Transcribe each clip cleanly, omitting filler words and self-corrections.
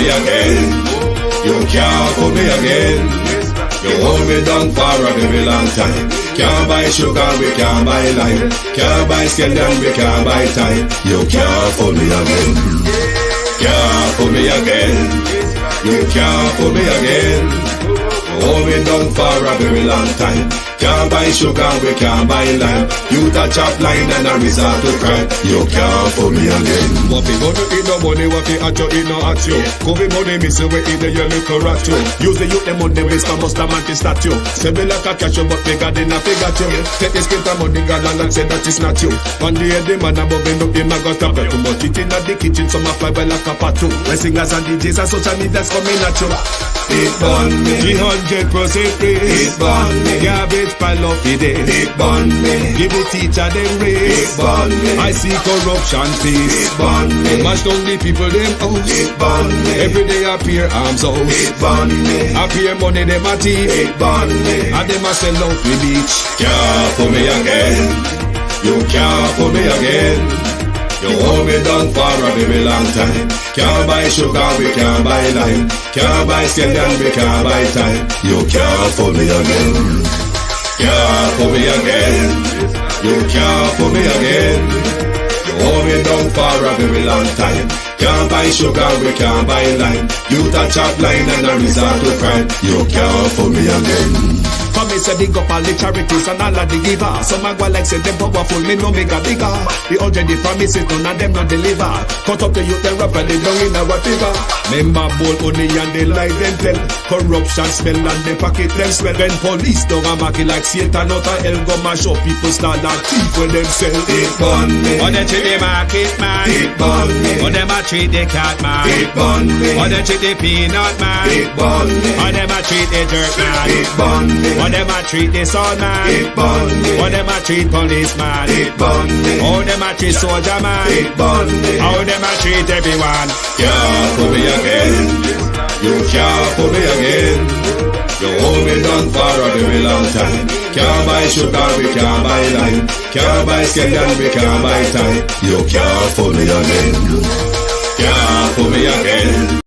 me again. You can't fool me again. You hold me down for a very long time. Can't buy sugar, we can't buy lime. Can't buy scandal, we can't buy time. You can't fool me again. Can't fool me again. You can't fool me again. You hold me down for a very long time. Can't buy sugar, we can't buy lime. You touch up line and a resort to cry. You can't fool me again. What we gonna eat no money, what we at you, eat no at you. Covid money, miss away in the little rat you. Use the youth, the money, waste a must a man to statue. Say me like a catch you, but bigger than a figure you. Take the skin of money, galang and say that is not you. One day the man above end up, him a got a bet. Too much it in the kitchen, some a fly by like a patu. My singers and DJs and social media's coming at you. It burn me. 300% raise. It burn me. Garbage pile up the day. It burn me. Give the teacher them raise. It burn me. I see corruption peace. It burn me. Mash down the people them house. It burn me. Every day appear arms out. It burn me. Appear money them a thief. It burn me. And them a sell out the beach. Can't fool me again. You can't fool me again. You hold me down for a very long time. Can't buy sugar, we can't buy lime. Can't buy scandal, we can't buy time. You can't fool me again. Can't fool me again. You can't fool me again. You hold me down for a very long time. Can't buy sugar, we can't buy lime. You touch up line and a resort to crime. You can't fool me again. Come me say big up all the charities and all of the givers. Some a go like say them powerful, me no make a bigger. The already promises, none of them not deliver. Cut up the youth, them rap and they down in our figure. Member bold money and they lie them tell. Corruption smell and they pocket them swell. When police don't a market like Satan out of hell, go mash up people start and thief when them sell. It burn me. Or they treat the market man. It burn me. Or them a treat the cat man. It burn me. Or they treat the peanut man. It burn me. Or them a treat the dirt man. It burn me. Or them a treat the son man. It burn me. Or them a treat policeman. It burn me. Or them a treat soldier man. It burn me. Or them a treat everyone. Can't fool me again. You can't fool me again. You hold me down for a very long time. Can't buy sugar, we can't buy lime. Can't buy scandal, we can't buy time. You can't fool me again. Can't fool me again.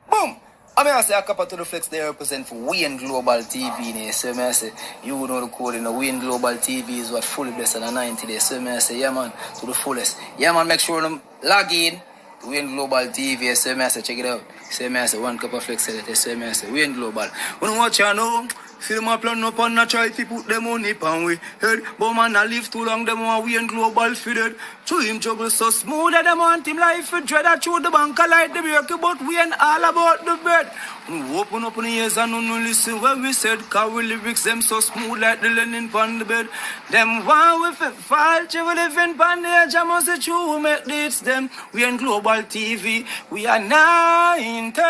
Boom! I mean, I say a couple to the flex they represent for Wayne Global TV. So I say, you know the code, Wayne Global TV is what fully blessed on 90 days. So I say, yeah man, to the fullest. Yeah man, make sure them log in to Wayne Global TV. So I say, check it out. So I say, one cup of flex. So I say, Wayne Global. When you watch you know, see them a plan up and a try to put them on the pan we head. But man, I live too long, them want Wayne Global fitted. To him juggle so smooth that them want him life for dread. I throw the bank I like the break, but we ain't all about the bread. We open up in the ears and no listen when we said, cause we lyrics them so smooth like the linen on the bed. Them one with a fall, chill living on the edge, I must say true, make this them. We ain't Global TV, we are 90,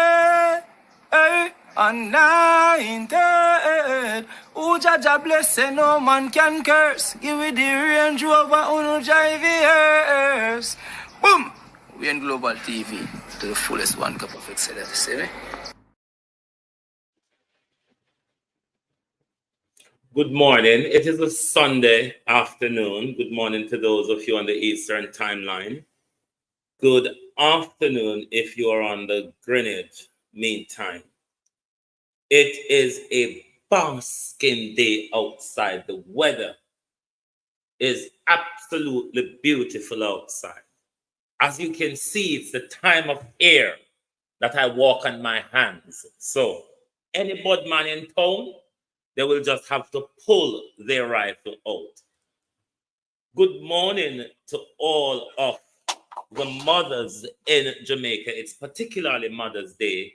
anointed. Who Jaja bless, no man can curse. Give it the Range Rover, uno drive years. Boom! We in Global TV to the fullest one cup of excellence. See me? Good morning. It is a Sunday afternoon. Good morning to those of you on the Eastern timeline. Good afternoon if you are on the Greenwich Mean Time. It is a basking day outside. The weather is absolutely beautiful outside. As you can see, it's the time of year that I walk on my hands. So any budman in town, they will just have to pull their rifle out. Good morning to all of the mothers in Jamaica. It's particularly Mother's Day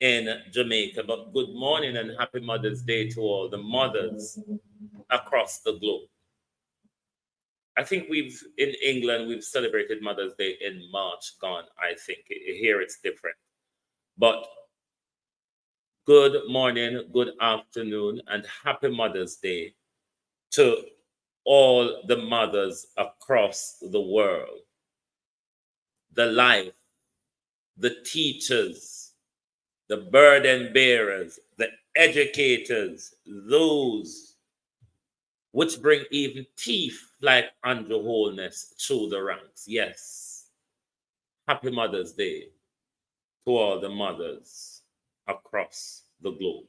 in Jamaica, but good morning and happy Mother's Day to all the mothers across the globe. I think in England, we've celebrated Mother's Day in March gone, I think. Here it's different. But good morning, good afternoon, and happy Mother's Day to all the mothers across the world. The life, the teachers, the burden bearers, the educators, those which bring even teeth like Andrew Holness through the ranks. Yes. Happy Mother's Day to all the mothers across the globe.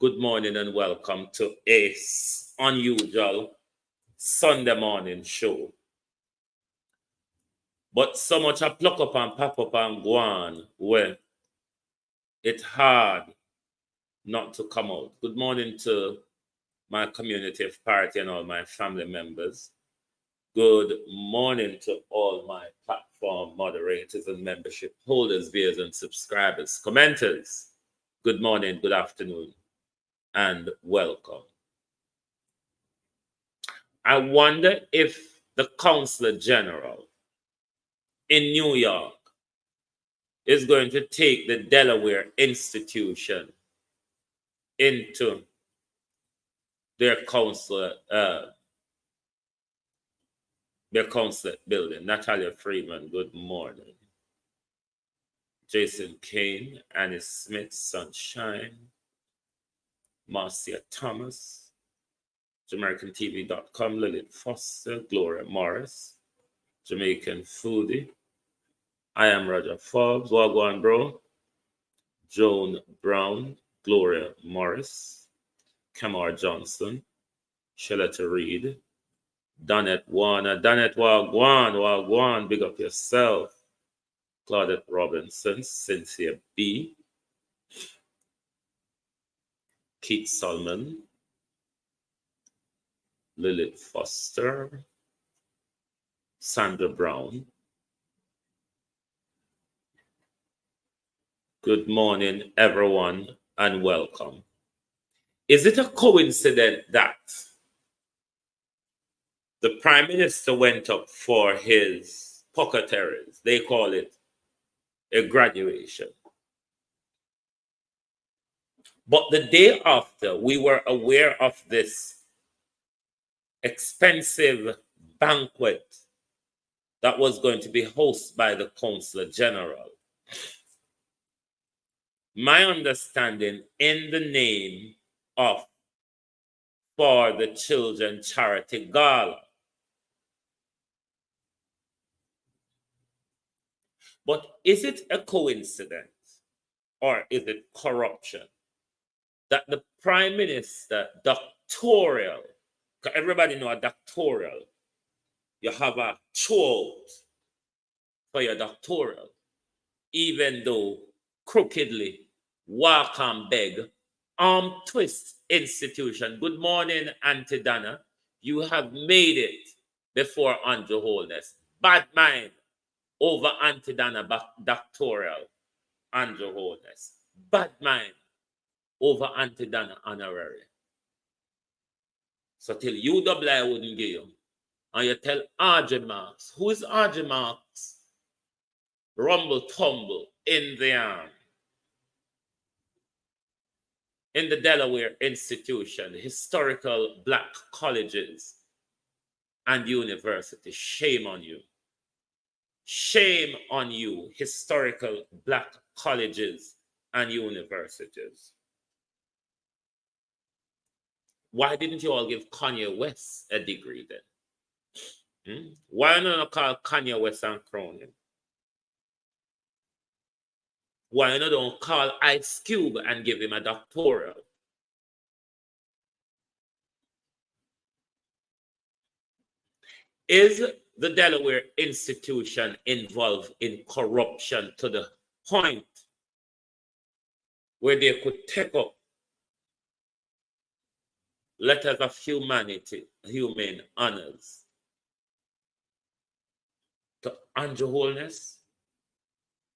Good morning and welcome to Ace Unusual Sunday morning show. But so much I pluck up and pop up and go on where it's hard not to come out. Good morning to my community of party and all my family members. Good morning to all my platform moderators and membership holders, viewers and subscribers, commenters. Good morning, good afternoon, and welcome. I wonder if the Consul General in New York is going to take the Delaware institution into their consulate building. Natalia Freeman, good morning. Jason Kane, Annie Smith, Sunshine, Marcia Thomas, JamaicanTV.com, Lilith Foster, Gloria Morris, Jamaican Foodie, I am Roger Forbes, Wagwan Bro, Joan Brown, Gloria Morris, Kamar Johnson, Sheletta Reed, Donette Warner, Donette Wagwan, big up yourself, Claudette Robinson, Cynthia B, Keith Solomon, Lilith Foster, Sandra Brown. Good morning, everyone, and welcome. Is it a coincidence that the Prime Minister went up for his pocketaries? They call it a graduation. But the day after, we were aware of this expensive banquet that was going to be hosted by the Consul General. My understanding, in the name of For the Children Charity Gala. But is it a coincidence or is it corruption that the Prime Minister doctoral, because everybody know a doctoral, you have a throat for your doctoral, even though crookedly walk and beg, arm twist institution. Good morning, Auntie Donna. You have made it before Andrew Holness. Bad mind over Auntie Donna doctoral, Andrew Holness. Bad mind over Auntie Donna honorary. So till UWI wouldn't give you. And you tell RJ Marks. Who is RJ Marks? Rumble tumble in the arm. In the Delaware institution, historical black colleges and universities. Shame on you. Shame on you, historical black colleges and universities. Why didn't you all give Kanye West a degree then? Why not call Kanye West and crown him? Why not don't call Ice Cube and give him a doctoral? Is the Delaware institution involved in corruption to the point where they could take up letters of humanity, human honors to Andrew Holness?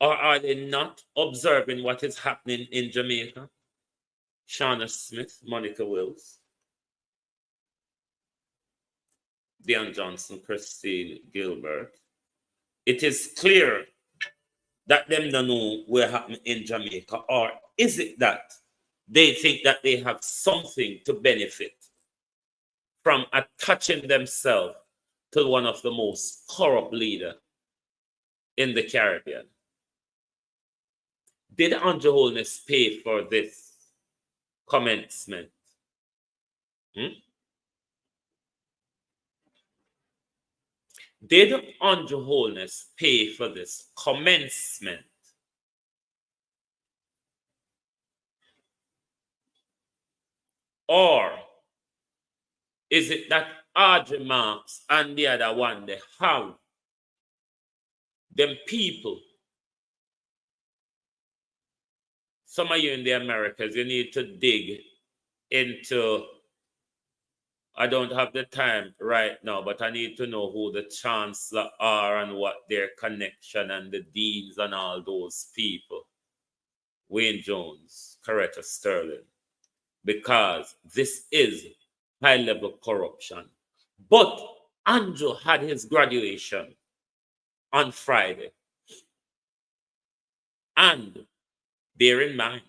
Or are they not observing what is happening in Jamaica? Shauna Smith, Monica Wills, Dion Johnson, Christine Gilbert. It is clear that them don't know what happened in Jamaica. Or is it that they think that they have something to benefit from attaching themselves to one of the most corrupt leaders in the Caribbean? Did Andrew Holness pay for this commencement? Did Andrew Holness pay for this commencement Or is it that Audrey Marks and the other one, they have them people? Some of you in the Americas, you need to dig into, I don't have the time right now, but I need to know who the chancellor are and what their connection and the deans and all those people. Wayne Jones, Coretta Sterling, because this is high-level corruption. But Andrew had his graduation on Friday. And bear in mind,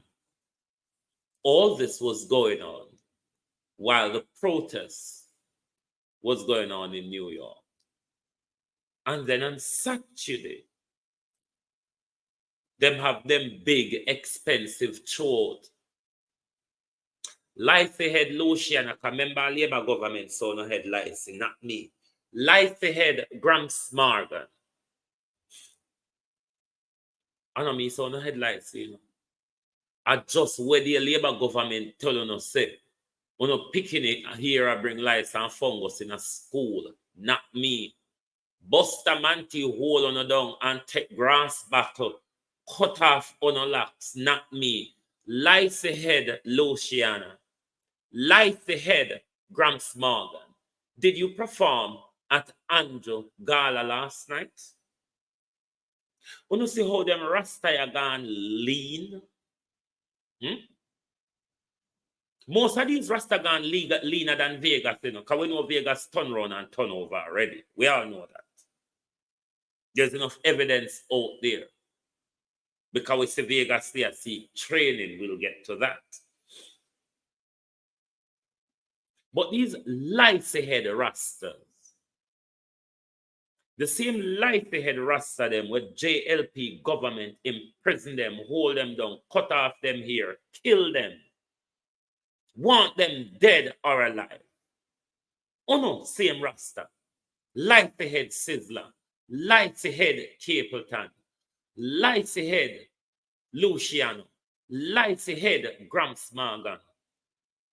all this was going on while the protest was going on in New York. And then on Saturday, them have them big, expensive throat. Life ahead, Luciana, remember Labour government, so no head lice, not me. Life ahead, Gramps Morgan. I know me, so no head lice, you know. I just where the Labour government tell you no say, when you picking it here, I bring lice and fungus in a school, not me. Buster Manti hold on a down and take grass battle, cut off on a locks, not me. Lice ahead, Luciana. Life ahead, Gramps Morgan. Did you perform at Andrew Gala last night? When you see how them Rasta are gone lean? Most of these Rasta gone leaner than Vegas, you know, because we know Vegas turn around and turn over already. We all know that. There's enough evidence out there. Because we see Vegas there, see training, we'll get to that. But these lights ahead Rastas, the same light ahead Rasta them with JLP government imprison them, hold them down, cut off them here, kill them, want them dead or alive. Oh no, same Rasta. Light ahead Sizzler, lights ahead Capleton, lights ahead Luciano, lights ahead Gramps Morgan.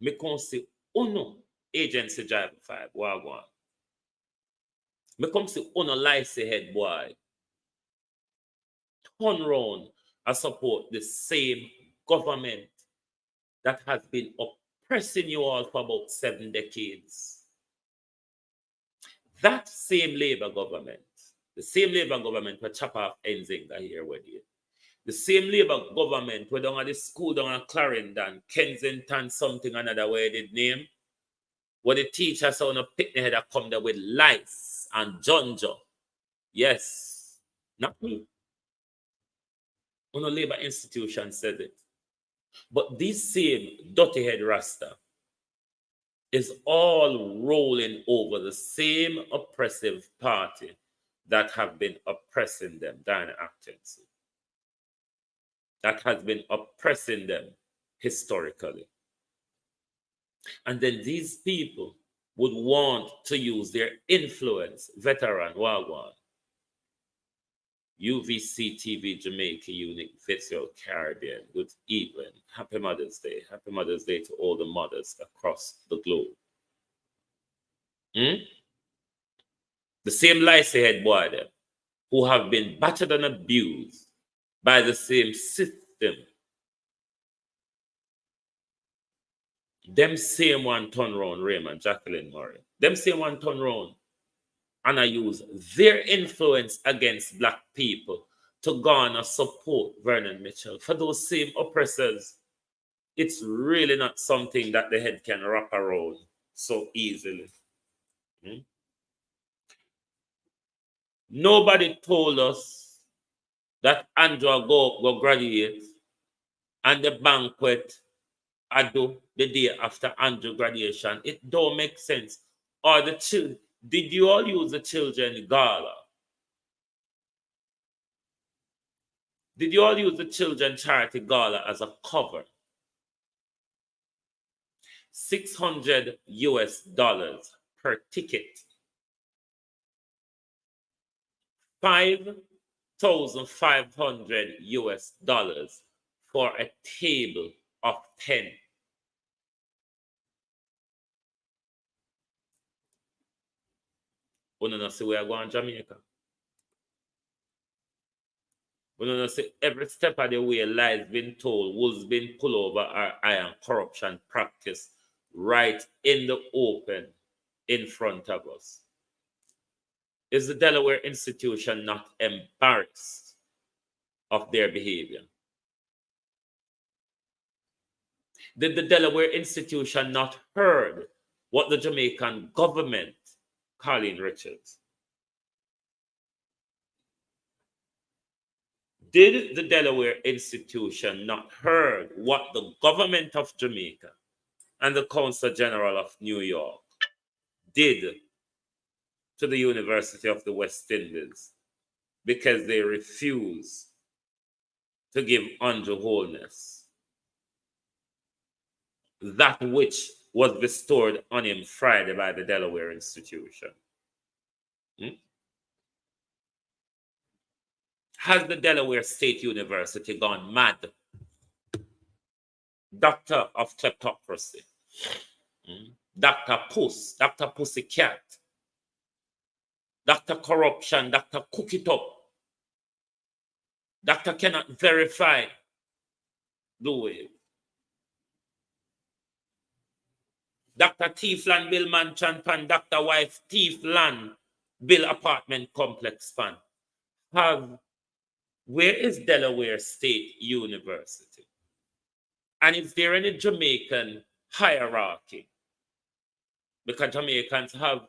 Me can say, oh no, agency driver 5, wagwan. Me come say, oh no, lights ahead, boy. Turn round and support the same government that has been oppressing you all for about 7 decades. That same Labour government, the same Labour government will chop off Enzinga here with you. The same Labour government where down at the school down at Clarendon, Kensington, something another way they name, where the teachers on a picnic head that come there with lice and junjo. Yes, not me. On a Labour institution said it. But this same dirty head Rasta is all rolling over the same oppressive party that have been oppressing them, Diana Actency. That has been oppressing them historically. And then these people would want to use their influence, veteran, wagwan, UVC TV Jamaica Unique Visual Caribbean, good evening. Happy Mother's Day. Happy Mother's Day to all the mothers across the globe. The same lice head boy them, who have been battered and abused by the same system. Them same one turn round Raymond, Jacqueline Murray. Them same one turn round and I use their influence against Black people to garner support Vernon Mitchell. For those same oppressors, it's really not something that the head can wrap around so easily. Nobody told us that Andrew go graduate and the banquet I do the day after Andrew graduation. It don't make sense. Or the children, did you all use the children gala? Did you all use the children charity gala as a cover? $600 per ticket. $5,500 for a table of 10. We don't see where I go in Jamaica. We don't see every step of the way lies being told, wolves being pulled over, or iron corruption practice right in the open in front of us. Is the Delaware institution not embarrassed of their behavior? Did the Delaware institution not heard what the Jamaican government, Colleen Richards, did the Delaware institution not heard what the government of Jamaica and the Consul General of New York did to the University of the West Indies because they refused to give Andrew Holness that which was bestowed on him Friday by the Delaware institution? Has the Delaware State University gone mad? Doctor of kleptocracy, Dr. Puss, Dr. Pussycat, Dr. Corruption, Dr. Cook It Up, Dr. Cannot Verify the Wave, Dr. Thief Land Bill Mansion Pan, Dr. Wife Thief Land Bill Apartment Complex Pan. Where is Delaware State University? And is there any Jamaican hierarchy? Because Jamaicans have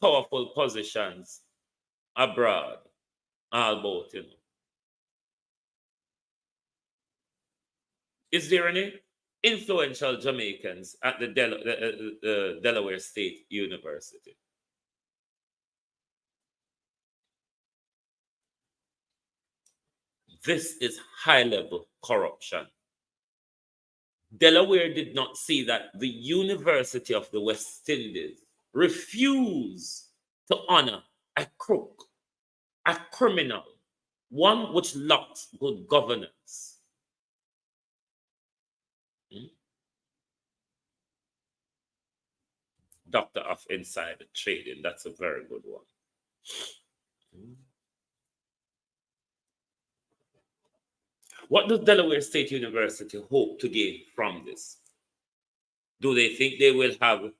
powerful positions abroad, all about, you know. Is there any influential Jamaicans at the Delaware State University? This is high-level corruption. Delaware did not see that the University of the West Indies refused to honor a crook, a criminal, one which lacks good governance. Doctor of Insider Trading, that's a very good one. What does Delaware State University hope to gain from this? Do they think they will have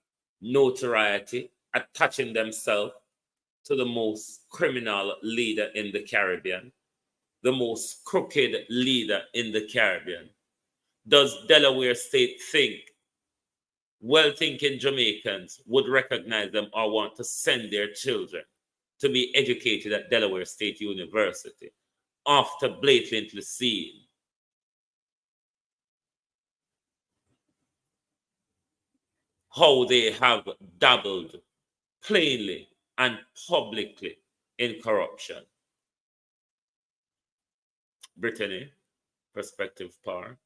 notoriety attaching themselves to the most criminal leader in the Caribbean, the most crooked leader in the Caribbean? Does Delaware State think well-thinking Jamaicans would recognize them or want to send their children to be educated at Delaware State University after blatantly seeing how they have dabbled plainly and publicly in corruption? Brittany, Perspective Power.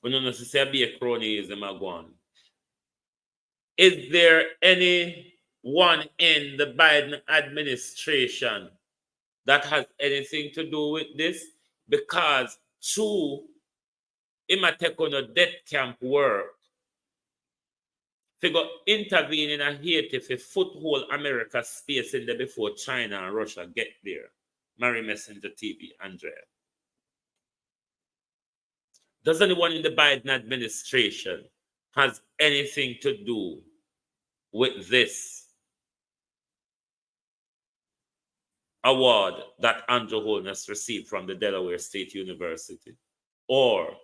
We don't necessarily be a cronyism again. Is there anyone in the Biden administration that has anything to do with this? Because through Imatekono death camp work, figure intervene in a Haiti for foothold America space in there before China and Russia get there. Mary Messenger TV, Andrea. Does anyone in the Biden administration has anything to do with this award that Andrew Holness received from the Delaware State University? Or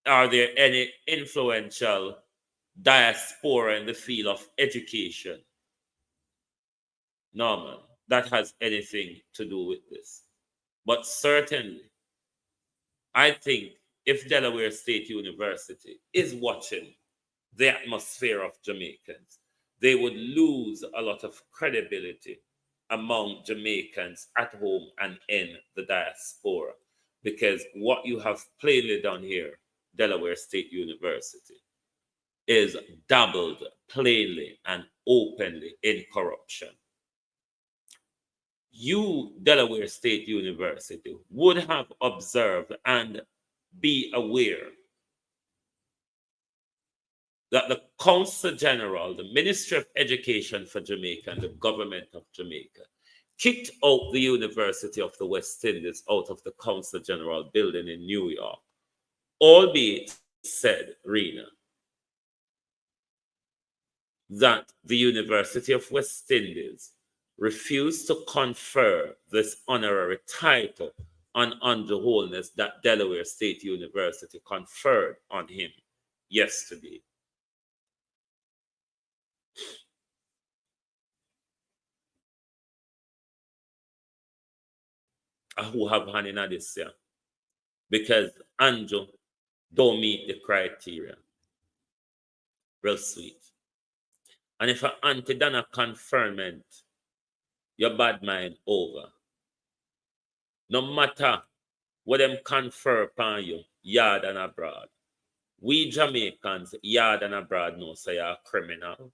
are there any influential diaspora in the field of education, Norman, that has anything to do with this? But certainly, I think if Delaware State University is watching the atmosphere of Jamaicans, they would lose a lot of credibility among Jamaicans at home and in the diaspora. Because what you have plainly done here, Delaware State University, is dabbled plainly and openly in corruption. You, Delaware State University, would have observed and be aware that the Council General, the Ministry of Education for Jamaica, and the government of Jamaica kicked out the University of the West Indies out of the Council General building in New York, albeit said, Rena, that the University of West Indies refused to confer this honorary title on Andrew Holness that Delaware State University conferred on him yesterday. Who have hand in this year? Because Andrew don't meet the criteria. Real sweet. And if an auntie done a conferment, your bad mind over. No matter what them confer upon you, yard and abroad. We Jamaicans, yard and abroad, know say you're a criminal,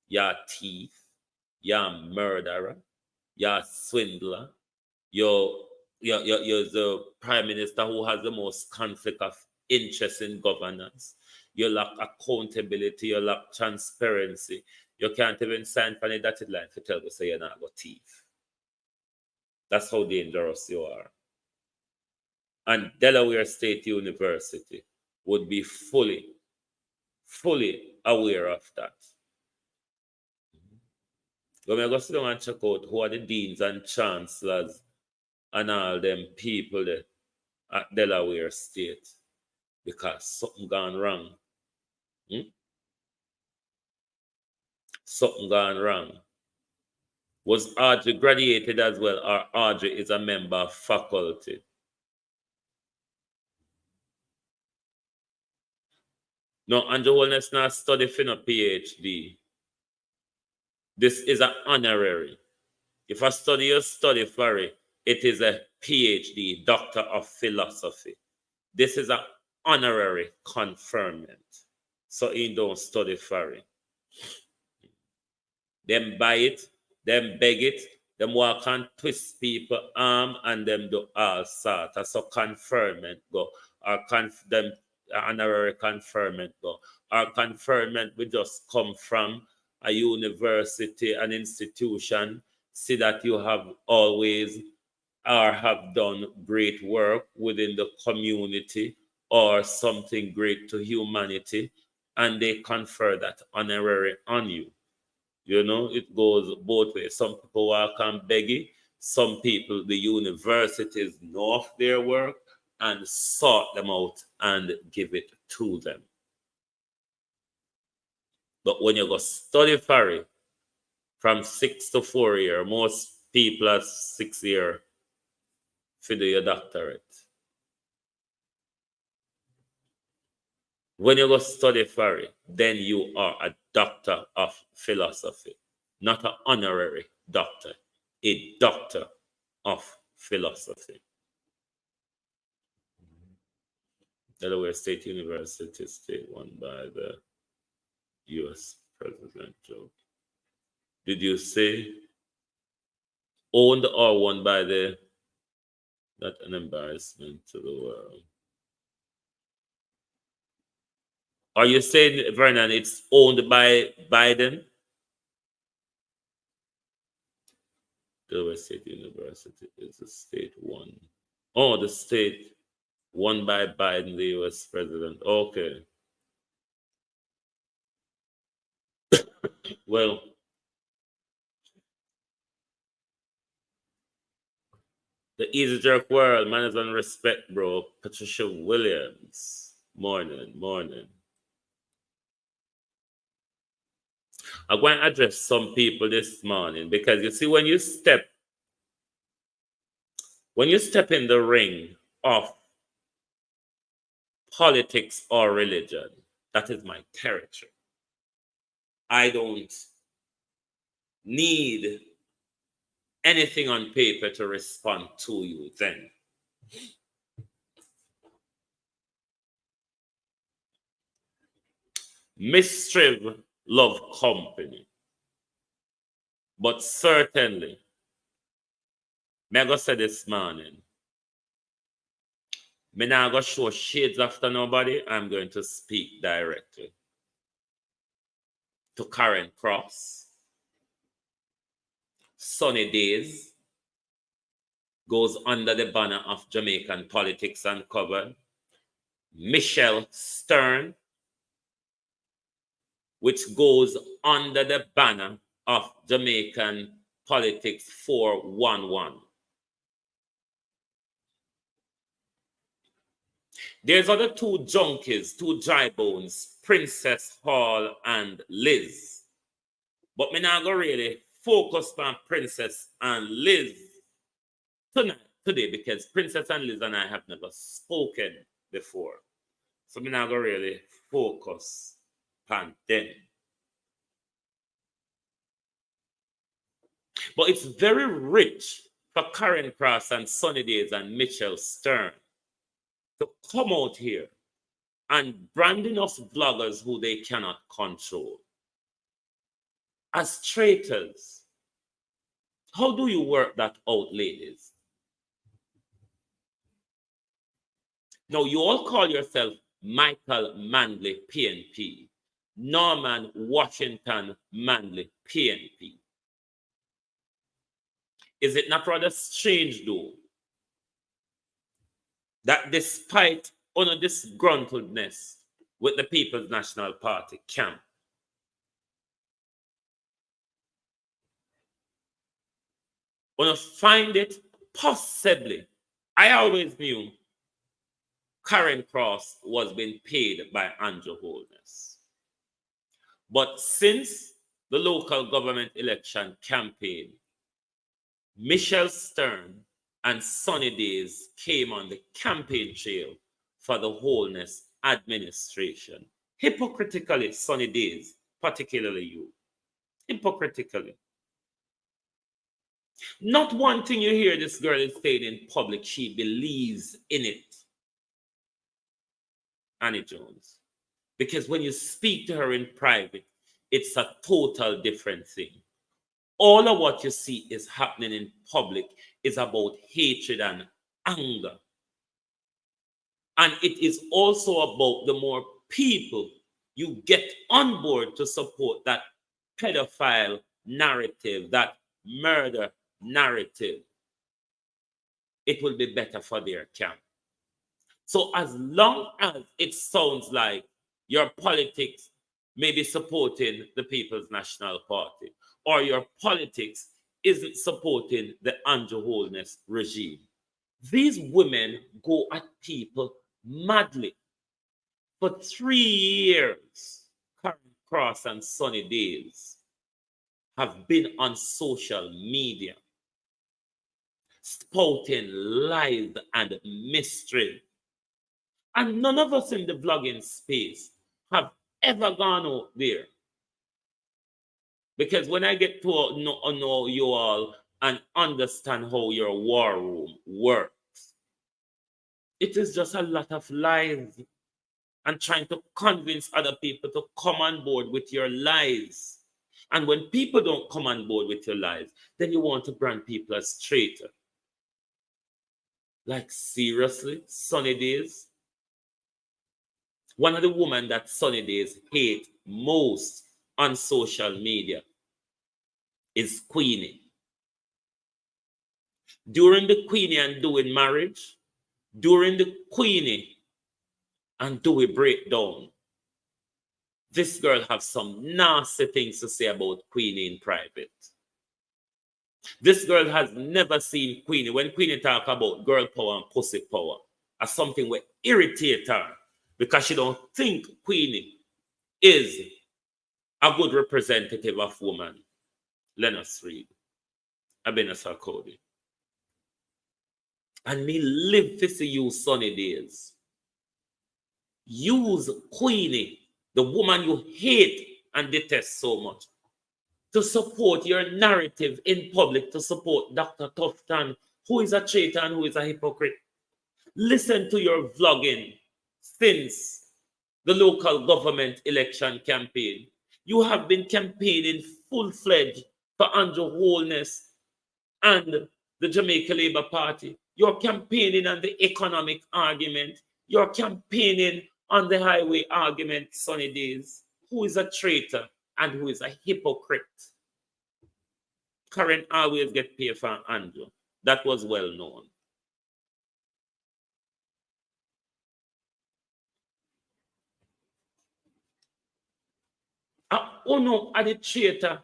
you're a thief, you're a murderer, you're a swindler, you're the prime minister who has the most conflict of interest in governance. You lack accountability, you lack transparency. You can't even sign for the dotted line to tell you say you're not a thief. That's how dangerous you are. And Delaware State University would be fully aware of that. When we go sit down and check out who are the deans and chancellors and all them people there at Delaware State, because something gone wrong. Something gone wrong. Was Audrey graduated as well, or Audrey is a member of faculty? No, Andrew Holness not study for no PhD. This is an honorary. If I study, you study for it. It is a PhD, Doctor of Philosophy. This is an honorary conferment. So he don't study for it. Them buy it, them beg it, them walk and twist people arm, and them do all sorts. So conferment go, or them honorary conferment go. Our conferment will just come from a university, an institution, see that you have always or have done great work within the community or something great to humanity, and they confer that honorary on you. You know, it goes both ways. Some people walk and beg it. Some people, the universities know of their work and sort them out and give it to them. But when you go study for it, from 6 to 4 years, most people are 6 years for do your doctorate. When you go study for it, then you are a doctor of philosophy, not an honorary doctor, a doctor of philosophy. Delaware State University, state won by the U.S. President Joe. Did you say owned or won by the? Not an embarrassment to the world. Are you saying, Vernon, it's owned by Biden? Delaware State University is the state one. Oh, the state won by Biden, the U.S. president. Okay. Well, the Easy Jerk World, manners and respect, bro. Patricia Williams. Morning. I'm going to address some people this morning because you see, when you step in the ring of politics or religion, that is my territory. I don't need anything on paper to respond to you then. Mischief love company. But certainly, me go say this morning, me not go show shades after nobody. I'm going to speak directly. to Karen Cross. Sunny Days goes under the banner of Jamaican Politics Uncovered. Michelle Stern, which goes under the banner of Jamaican Politics 411. There's other two junkies, two dry bones, Princess Hall and Liz. But me not go really focus on Princess and Liz today, because Princess and Liz and I have never spoken before. So me not go really focus on them. But it's very rich for Karen Cross and Sunny Days and Michelle Stern to come out here and branding us vloggers who they cannot control as traitors. How do you work that out, ladies? Now, you all call yourself Michael Manley, PNP, Norman Washington Manley, PNP. Is it not rather strange, though, that despite disgruntledness with the People's National Party camp, find it possibly, I always knew Karen Cross was being paid by Andrew Holness. But since the local government election campaign, Michelle Stern and Sunny Days came on the campaign trail for the Holness administration. Hypocritically, Sunny Days, particularly you. Hypocritically. Not one thing you hear this girl is saying in public, she believes in it. Annie Jones. Because when you speak to her in private, it's a total different thing. All of what you see is happening in public is about hatred and anger. And it is also about the more people you get on board to support that pedophile narrative, that murder narrative, it will be better for their camp. So as long as it sounds like your politics may be supporting the People's National Party, or your politics isn't supporting the Andrew Holness regime, these women go at people madly. For 3 years, Karen Cross and Sunny Days have been on social media, spouting lies and mystery. And none of us in the vlogging space have ever gone out there. Because when I get to know you all and understand how your war room works, it is just a lot of lies and trying to convince other people to come on board with your lies. And when people don't come on board with your lies, then you want to brand people as traitor. Like, seriously, Sunny Days? One of the women that Sunny Days hate most on social media is Queenie. During the Queenie and Dewey marriage, during the Queenie and Dewey breakdown, this girl has some nasty things to say about Queenie in private. This girl has never seen Queenie. When Queenie talk about girl power and pussy power, as something will irritate her, because she don't think Queenie is a good representative of woman. Let us read. Ebenezer Cody. And me live to see you, Sunny Days. Use Queenie, the woman you hate and detest so much, to support your narrative in public, to support Dr. Tufton, who is a traitor and who is a hypocrite. Listen to your vlogging since the local government election campaign. You have been campaigning full-fledged for Andrew Holness and the Jamaica Labour Party. You're campaigning on the economic argument. You're campaigning on the highway argument, Sunny Days. Who is a traitor? and who is a hypocrite. Karen always get paid for Andrew. That was well known. Oh no, at the theater,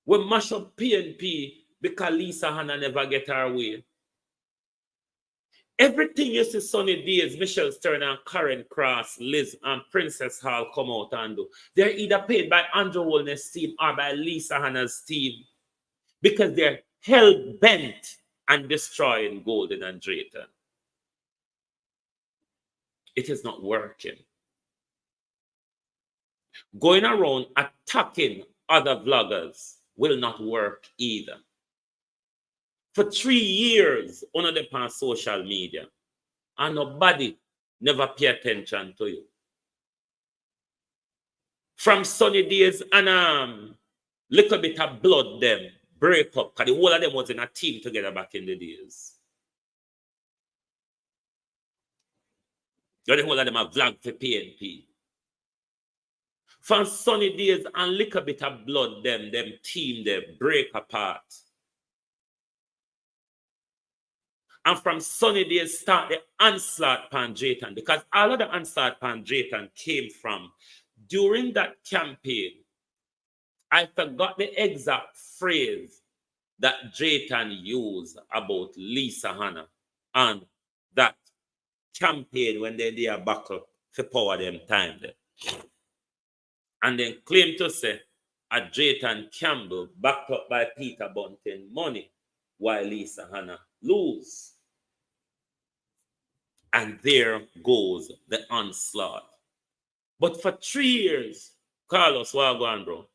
we mash up PNP because Lisa Hannah never get her way. Everything you see Sunny Days, Michelle Stern and Karen Cross, Liz and Princess Hall come out and do, they're either paid by Andrew Holness' team or by Lisa Hannah's team because they're hell-bent on destroying Golden and Drayton. It is not working. Going around attacking other vloggers will not work either. For 3 years, on the social media, and nobody never pay attention to you. From Sunny Days and little bit of blood them break up, because the whole of them was in a team together back in the days. The whole of them are vlog for PNP. From Sunny Days and little bit of blood them team they break apart. And from Sunny Days start the onslaught pan Drayton, because all of the onslaught pan Drayton came from during that campaign. I forgot the exact phrase that Drayton used about Lisa Hannah and that campaign when they did a battle for power them time there. And then claim to say a Drayton Campbell backed up by Peter Bunting money while Lisa Hannah lose. And there goes the onslaught. But for 3 years, Carlos, what go on, bro?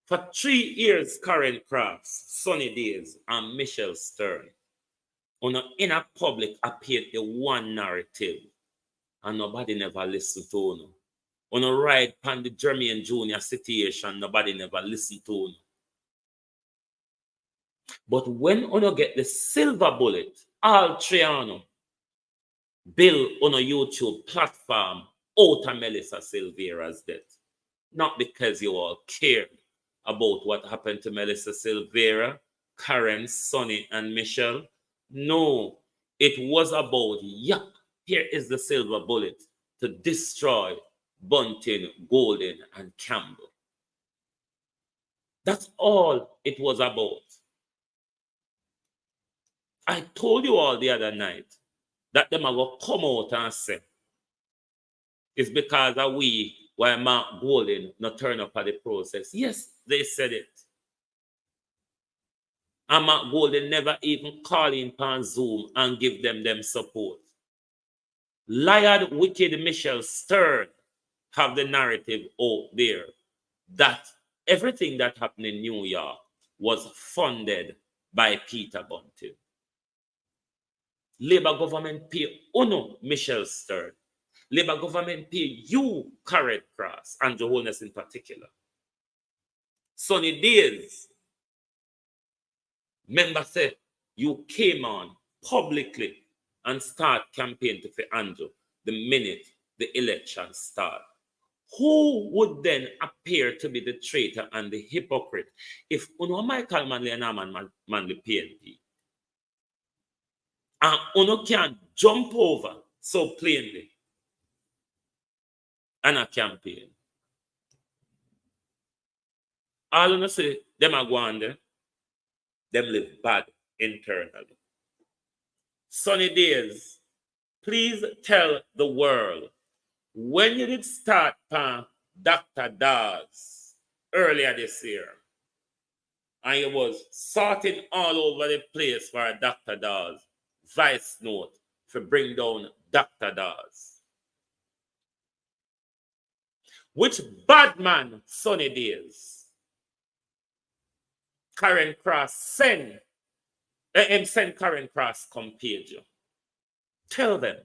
For 3 years, Karen Cross, Sunny Days, and Michelle Stern, in a public appeared the one narrative, and nobody never listened to you. On a ride pan the Jermaine Jr. situation, nobody never listened to you. But when you get the silver bullet, all three on you, build on a YouTube platform out of Melissa Silvera's death. Not because you all cared about what happened to Melissa Silvera, Karen, Sonny, and Michelle. No, it was about, here is the silver bullet to destroy Bunting, Golden, and Campbell. That's all it was about. I told you all the other night that them are going to come out and say it's because of why Mark Golden not turn up at the process. Yes, they said it. And Mark Golden never even call in on Zoom and give them support. Liar, wicked Michelle Stern have the narrative out there that everything that happened in New York was funded by Peter Bunting. Labour government pay Michelle Stern. Labour government pay you, Karen Cross, and Johannes in particular. Sunny Days, member said you came on publicly and start campaign to for Andrew the minute the election start. Who would then appear to be the traitor and the hypocrite if Michael Manley and Manley PNP? And Uno can jump over so plainly and a campaign. All Uno say, them are going there, them live bad internally. Sunny Days, please tell the world when you did start Dr. Dawes earlier this year, and you was sorting all over the place for a Dr. Dawes vice note to bring down Dr. Dawes. Which bad man, Sunny Days, Karen Cross send Karen Cross come page you. Tell them.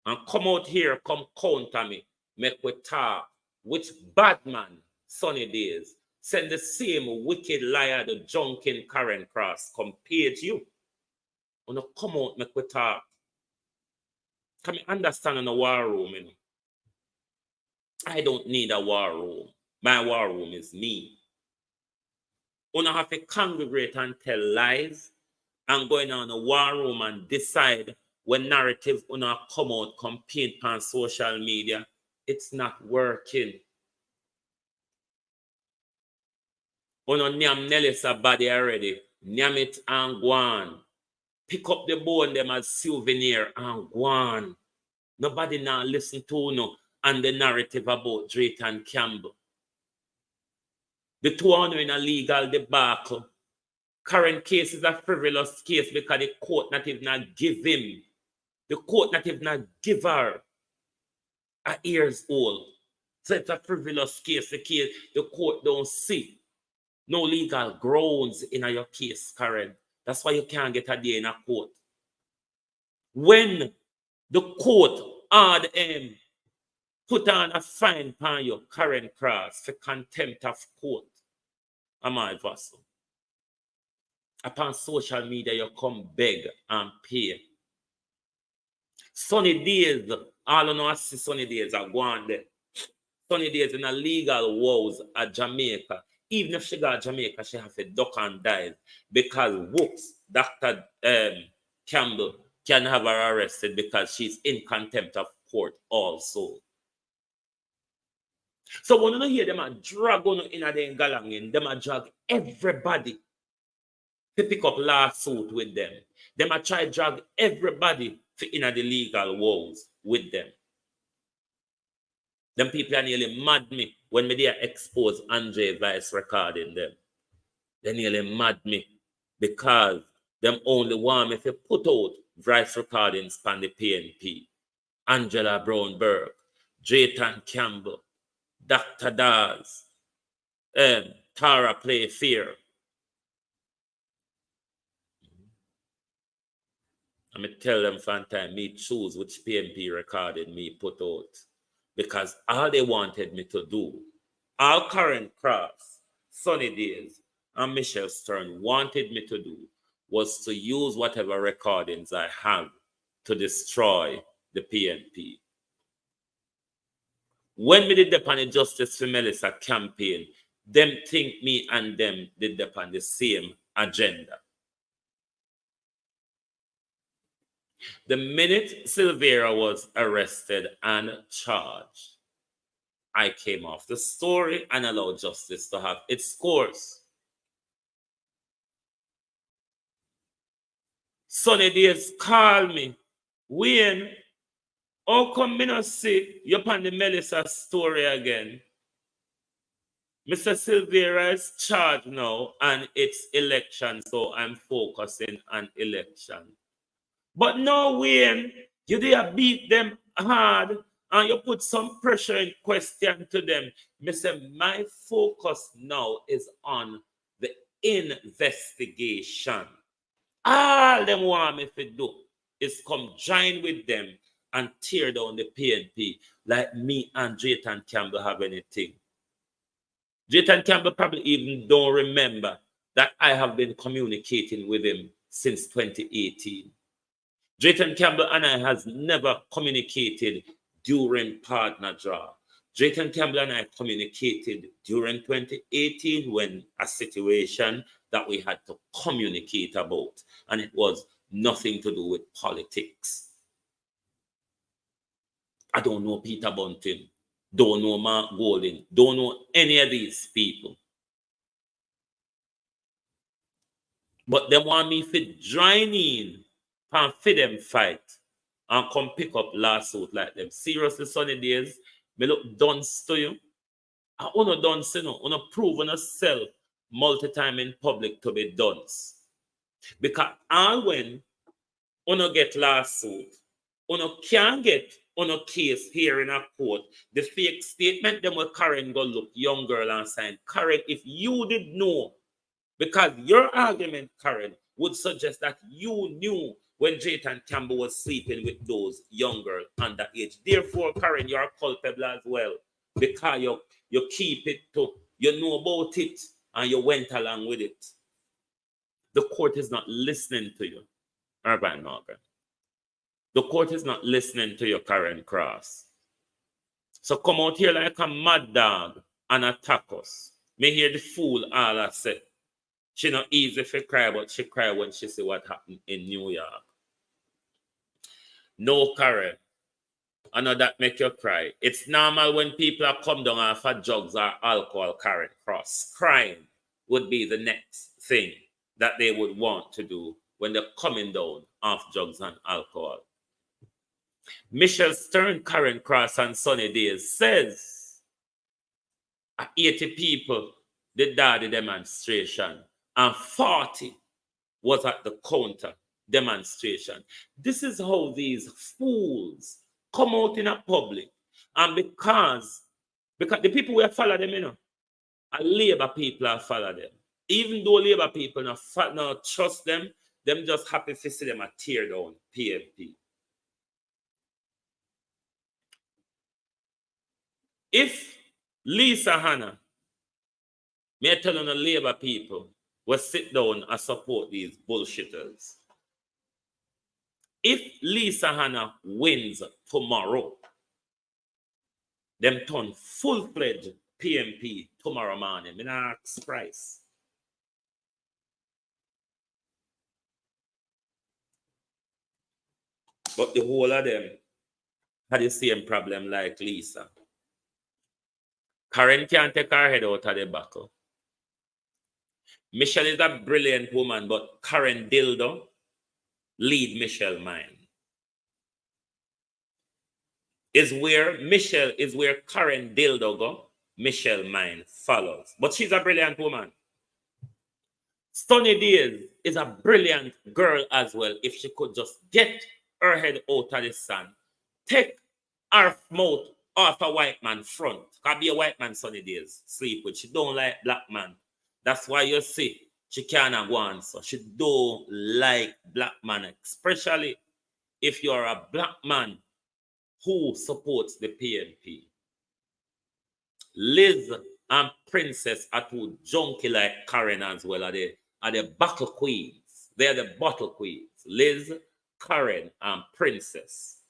And come out here, come counter me, make we talk. Which bad man, Sunny Days, send the same wicked liar, the junkin Karen Cross, come page you. When you come out, make we talk. Can you understand in the war room, you know? I don't need a war room. My war room is me. Una have to congregate and tell lies and go in on a war room and decide when narrative una come out, compete on social media. It's not working. Una nyam Nelisa body already. Nyam it and go on. Pick up the bone them as souvenir and go on. Nobody now listen to no and the narrative about Drake and Campbell. The two are in a legal debacle. Current case is a frivolous case because the court not even give him. The court not even give her a years old. So it's a frivolous case. The court don't see no legal grounds in your case, Karen. That's why you can't get a day in a court. When the court had put on a fine upon your Karen Cross for contempt of court, am I vassal? Upon social media, you come beg and pay. Sunny days, all of us see sunny days are going there. Sunny days in a legal woes at Jamaica. Even if she got Jamaica, she have to duck and dive because whoops, Dr. Campbell can have her arrested because she's in contempt of court also. So when you hear them a drag on in a den galangin, them a drag everybody to pick up lawsuit with them. Them a try drag everybody to in the legal woes with them. Them people are nearly mad me when me there expose Andre Vice recording them. They nearly mad me because them only want me to put out Vice recordings on the PNP. Angela Brownberg, Drayton Campbell, Dr. Daz, Tara Playfair. I'm going to tell them for time, me choose which PNP recording me put out. Because all they wanted me to do, all Karen Cross, Sunny Days, and Michelle Stern wanted me to do was to use whatever recordings I have to destroy the PNP. When we did the on the Justice for Melissa campaign, them think me and them did the on the same agenda. The minute Silvera was arrested and charged, I came off the story and allowed justice to have its course. Sunny Days call me, Wayne, how come me not see you on the Melissa story again? Mr. Silvera is charged now and it's election, so I'm focusing on election. But no, Wayne, you did beat them hard and you put some pressure in question to them. Me say, my focus now is on the investigation. All them want me to do is come join with them and tear down the PNP like me and Drayton Campbell have anything. Drayton Campbell probably even don't remember that I have been communicating with him since 2018. Drayton Campbell and I has never communicated during partner draw. Drayton Campbell and I communicated during 2018 when a situation that we had to communicate about, and it was nothing to do with politics. I don't know Peter Bunting, don't know Mark Golding, don't know any of these people. But they want me to join in and for them fight and come pick up lawsuit like them. Seriously, Sunny Days, me look dunce to you. I wanna dunce, you know, wanna prove on yourself multi-time in public to be dunce. Because all when wanna get lawsuit, wanna can't get on a case here in a court, the fake statement them where Karen go look young girl and sign. Karen, if you did know, because your argument, Karen, would suggest that you knew when Drayton Campbell was sleeping with those young girls underage. Therefore, Karen, you're culpable as well. Because you keep it to, you know about it, and you went along with it. The court is not listening to you, Irvine Morgan. The court is not listening to your Karen Cross. So come out here like a mad dog and attack us. Me hear the fool all I say. She not easy for cry, but she cry when she see what happened in New York. No, Karen. I know that make you cry. It's normal when people are come down off of drugs or alcohol, Karen Cross. Crime would be the next thing that they would want to do when they're coming down off drugs and alcohol. Michelle Stern, Karen Cross, and Sunny Days says 80 people did the demonstration and 40 was at the counter demonstration. This is how these fools come out in a public, and because the people will follow them, and Labour people are follow them. Even though Labour people not trust them just happy to see them a tear down PMP. If Lisa Hanna, may I tell you, the Labour people will sit down and support these bullshitters. If Lisa Hanna wins tomorrow, them turn full-fledged PMP tomorrow morning. Me not ask price. But the whole of them had the same problem like Lisa. Karen can't take her head out of the buckle. Michelle is a brilliant woman, but Karen Dildo lead Michelle mind. Is where Karen Dildo go, Michelle mind follows. But she's a brilliant woman. Sunny Days is a brilliant girl as well. If she could just get her head out of the sun, take her mouth off a white man front. Can be a white man Sunny Days sleep with. She don't like black man. That's why you see she cannot go on. So she don't like black man, especially if you're a black man who supports the PNP. Liz and Princess are two junkie like Karen as well. Are the battle queens. They're the battle queens. Liz, Karen, and Princess.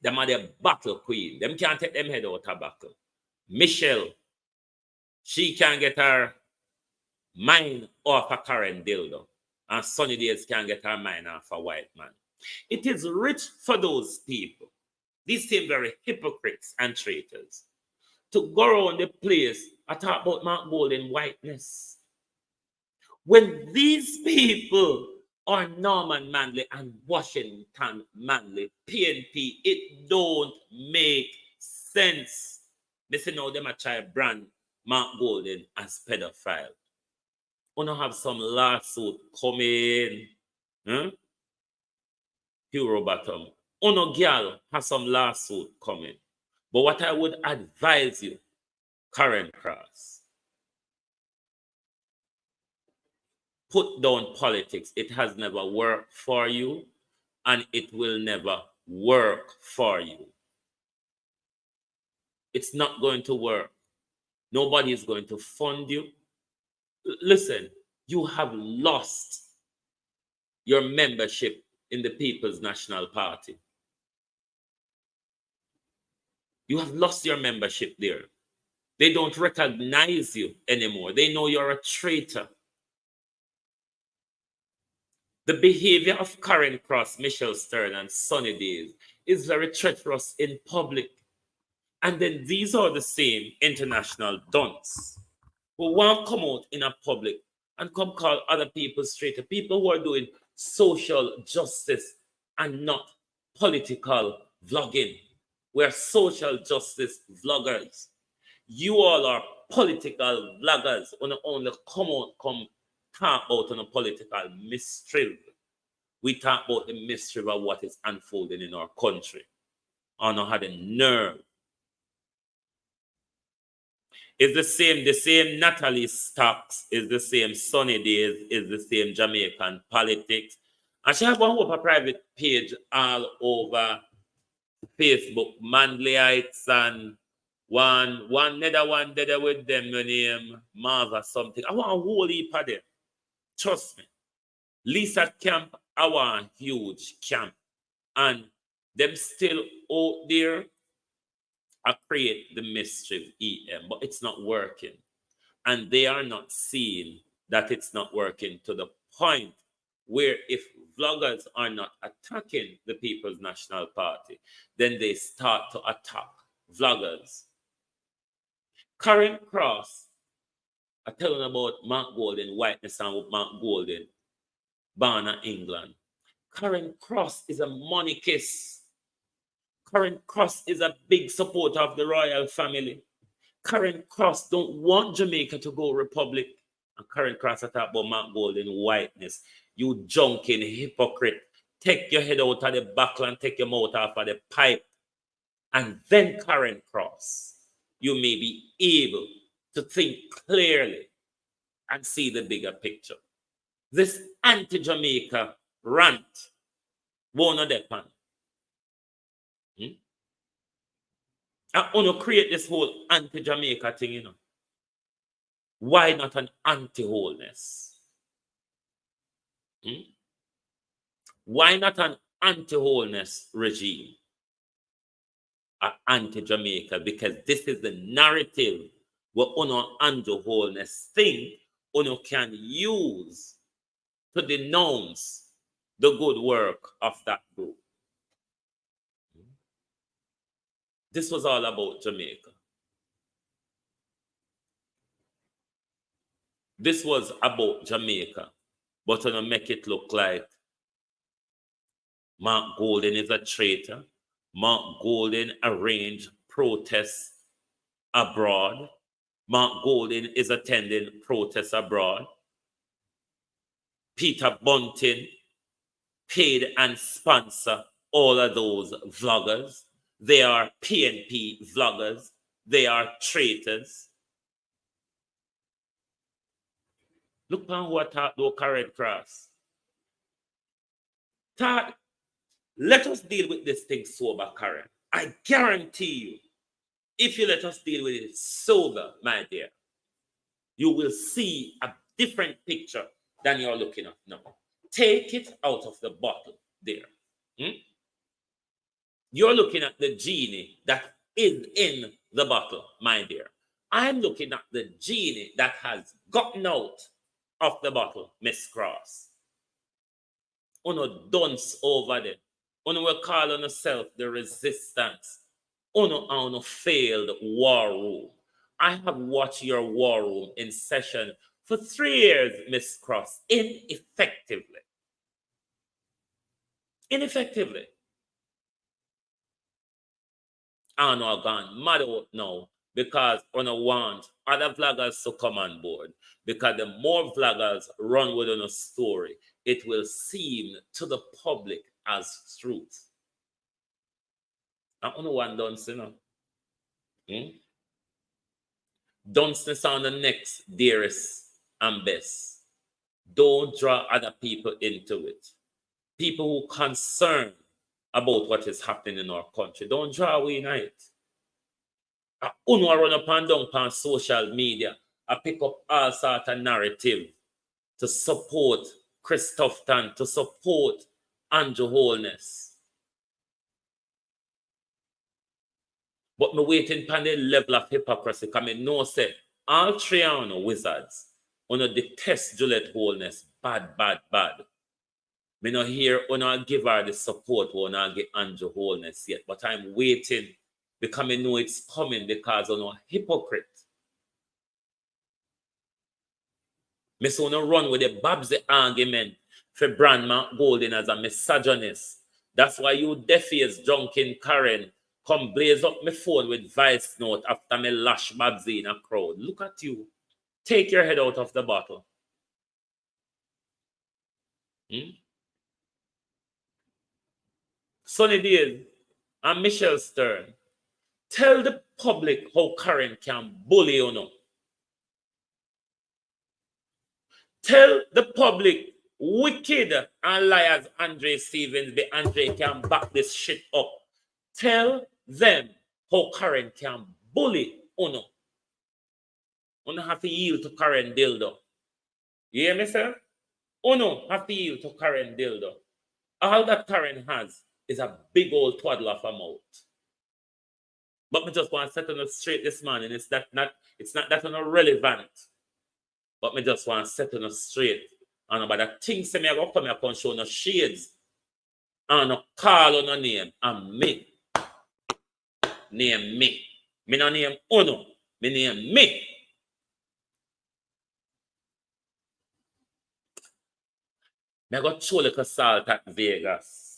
Them are the battle queen. Them can't take them head out of battle. Michelle, she can get her mind off a Karen Dildo. And Sunny Days can get her mind off a white man. It is rich for those people. These seem very hypocrites and traitors. To go around the place and talk about Mark Golden whiteness. When these people are Norman Manley and Washington Manley, PNP, it don't make sense. They say now them a try brand Mark Golden as pedophile. We don't have some lawsuit coming. Huh? Hero bottom. Uno girl has some lawsuit coming. But what I would advise you, Karen Cross, put down politics. It has never worked for you, and it will never work for you. It's not going to work. Nobody is going to fund you. Listen, you have lost your membership in the People's National Party. You have lost your membership there. They don't recognize you anymore. They know you're a traitor. The behavior of Karen Cross, Michelle Stern, and Sunny Days is very treacherous in public. And then these are the same international dunce who want to come out in a public and come call other people traitor. People who are doing social justice and not political vlogging. We're social justice vloggers. You all are political vloggers who only come talk about on a political mischief. We talk about the mischief of what is unfolding in our country. I don't have the nerve. It's the same Natalie Stocks, is the same Sunny Days, is the same Jamaican politics. And she have a private page all over Facebook, Manleyites, and one there with them name Marva something. I want a whole heap of them. Trust me. Lisa Camp, I want a huge camp. And them still out there I create the mischief EM, but it's not working. And they are not seeing that it's not working to the point where if vloggers are not attacking the People's National Party, then they start to attack vloggers. Karen Cross, I tell you about Mark Golden, whiteness and Mark Golden, born in England. Karen Cross is a monarchist. Karen Cross is a big supporter of the royal family. Karen Cross don't want Jamaica to go republic. And Karen Cross talk about Mark Golden whiteness. You junking hypocrite. Take your head out of the buckle and take your mouth off of the pipe. And then Karen Cross, you may be able to think clearly and see the bigger picture. This anti-Jamaica rant won't depend. I want to create this whole anti-Jamaica thing, you know. Why not an anti-wholeness? Why not an anti-wholeness regime? An anti-Jamaica, because this is the narrative where uno anti-wholeness thing uno can use to denounce the good work of that group. This was all about Jamaica. This was about Jamaica, but to make it look like Mark Golden is a traitor. Mark Golden arranged protests abroad. Mark Golden is attending protests abroad. Peter Bunting paid and sponsor all of those vloggers. They are PNP vloggers. They are traitors. Look on who attacked the Karen Cross. Let us deal with this thing sober, Karen. I guarantee you, if you let us deal with it sober, my dear, you will see a different picture than you're looking at now. Take it out of the bottle there. You're looking at the genie that is in the bottle, my dear. I'm looking at the genie that has gotten out of the bottle, Miss Cross. Uno dunce over there. Uno will call on yourself the resistance. Uno failed war room. I have watched your war room in session for 3 years, Miss Cross, ineffectively. Ineffectively. I know I've gone mad out now because I want other vloggers to come on board. Because the more vloggers run with a story, it will seem to the public as truth. I don't know what Dunstan, Dunstan sound the next dearest and best. Don't draw other people into it. People who are concerned about what is happening in our country. Don't draw away in it. I run up and down on social media. I pick up all sorts of narrative to support Christopherton, to support Andrew Holness. But me waiting for the level of hypocrisy because I know say all three are wizards. Uno detest Juliet Holness. Bad, bad, bad. Me not hear uno give her the support uno give Andrew Holness yet. But I'm waiting because I know it's coming because uno hypocrite. Me so uno run with the Babsy argument for Brandman Golden as a misogynist. That's why you defies drunken Karen come blaze up my phone with voice note after me lash Babsy in a crowd. Look at you. Take your head out of the bottle. Sunny Days and Michelle Stern. Tell the public how Karen can bully you now. Tell the public wicked and liars Andre Stevens, the Andre can back this shit up. Tell them how Karen can bully Uno. Uno have to yield to Karen Dildo. You hear me, sir? Uno have to yield to Karen Dildo. All that Karen has is a big old twaddle of a mouth. But me just want to set on it straight this morning. It's not that relevant. But me just want to set on it straight. And about the things say me I go come here and show no shades. And no call on no name. And me. Name me. Me no name Uno. Me name me. Me go throw little salt at Vegas.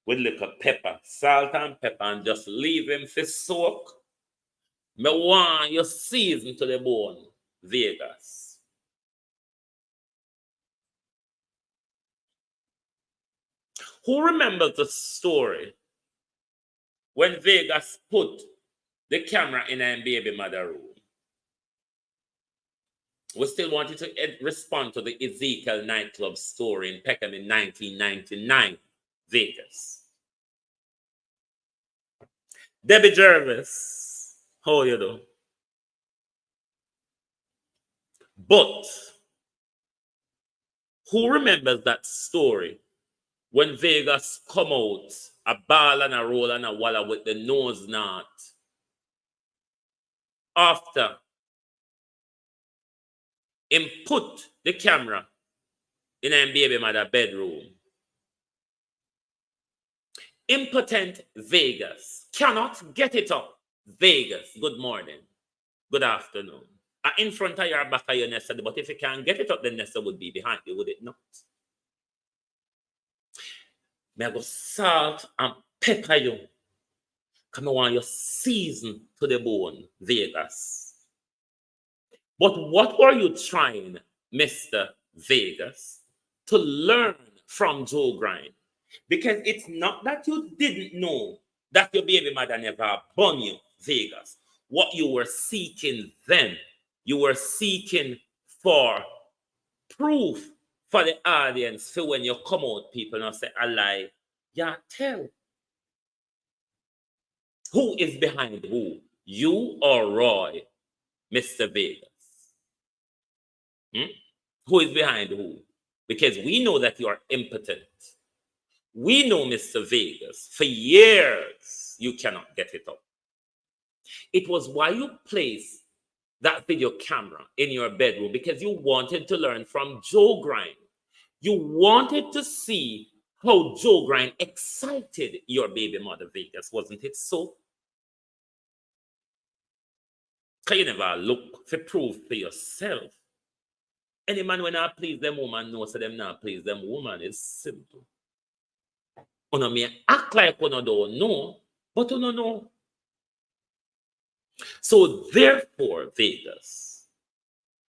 With little pepper. Salt and pepper and just leave him for soak. Me want you season to the bone. Vegas. Who remembers the story when Vegas put the camera in her baby mother room? We still wanted to respond to the Ezekiel nightclub story in Peckham in 1999, Vegas. Debbie Jervis, how you do? But who remembers that story when Vegas come out, a ball and a roll and a walla with the nose knot? After him put the camera in her baby mother bedroom. Impotent Vegas cannot get it up. Vegas, good morning, good afternoon. In front of your back of your Nesta, but if you can't get it up, then Nesta would be behind you, would it not? May I go salt and pepper you. Come on, you season to the bone, Vegas. But what were you trying, Mr. Vegas, to learn from Joe Grind? Because it's not that you didn't know that your baby mother never born you, Vegas. What you were seeking then, you were seeking for proof for the audience. For when you come out, people now say, a lie. Yeah, tell. Who is behind who? You or Roy, Mr. Vegas? Who is behind who? Because we know that you are impotent. We know, Mr. Vegas, for years you cannot get it up. It was why you placed that video camera in your bedroom, because you wanted to learn from Joe Grind. You wanted to see how Joe Grind excited your baby mother, Vegas. Wasn't it so? Can you never look for proof for yourself? Any man when I please them woman knows that them not please them woman. It's simple. You may act like you don't know, but you don't know. So therefore, Vegas,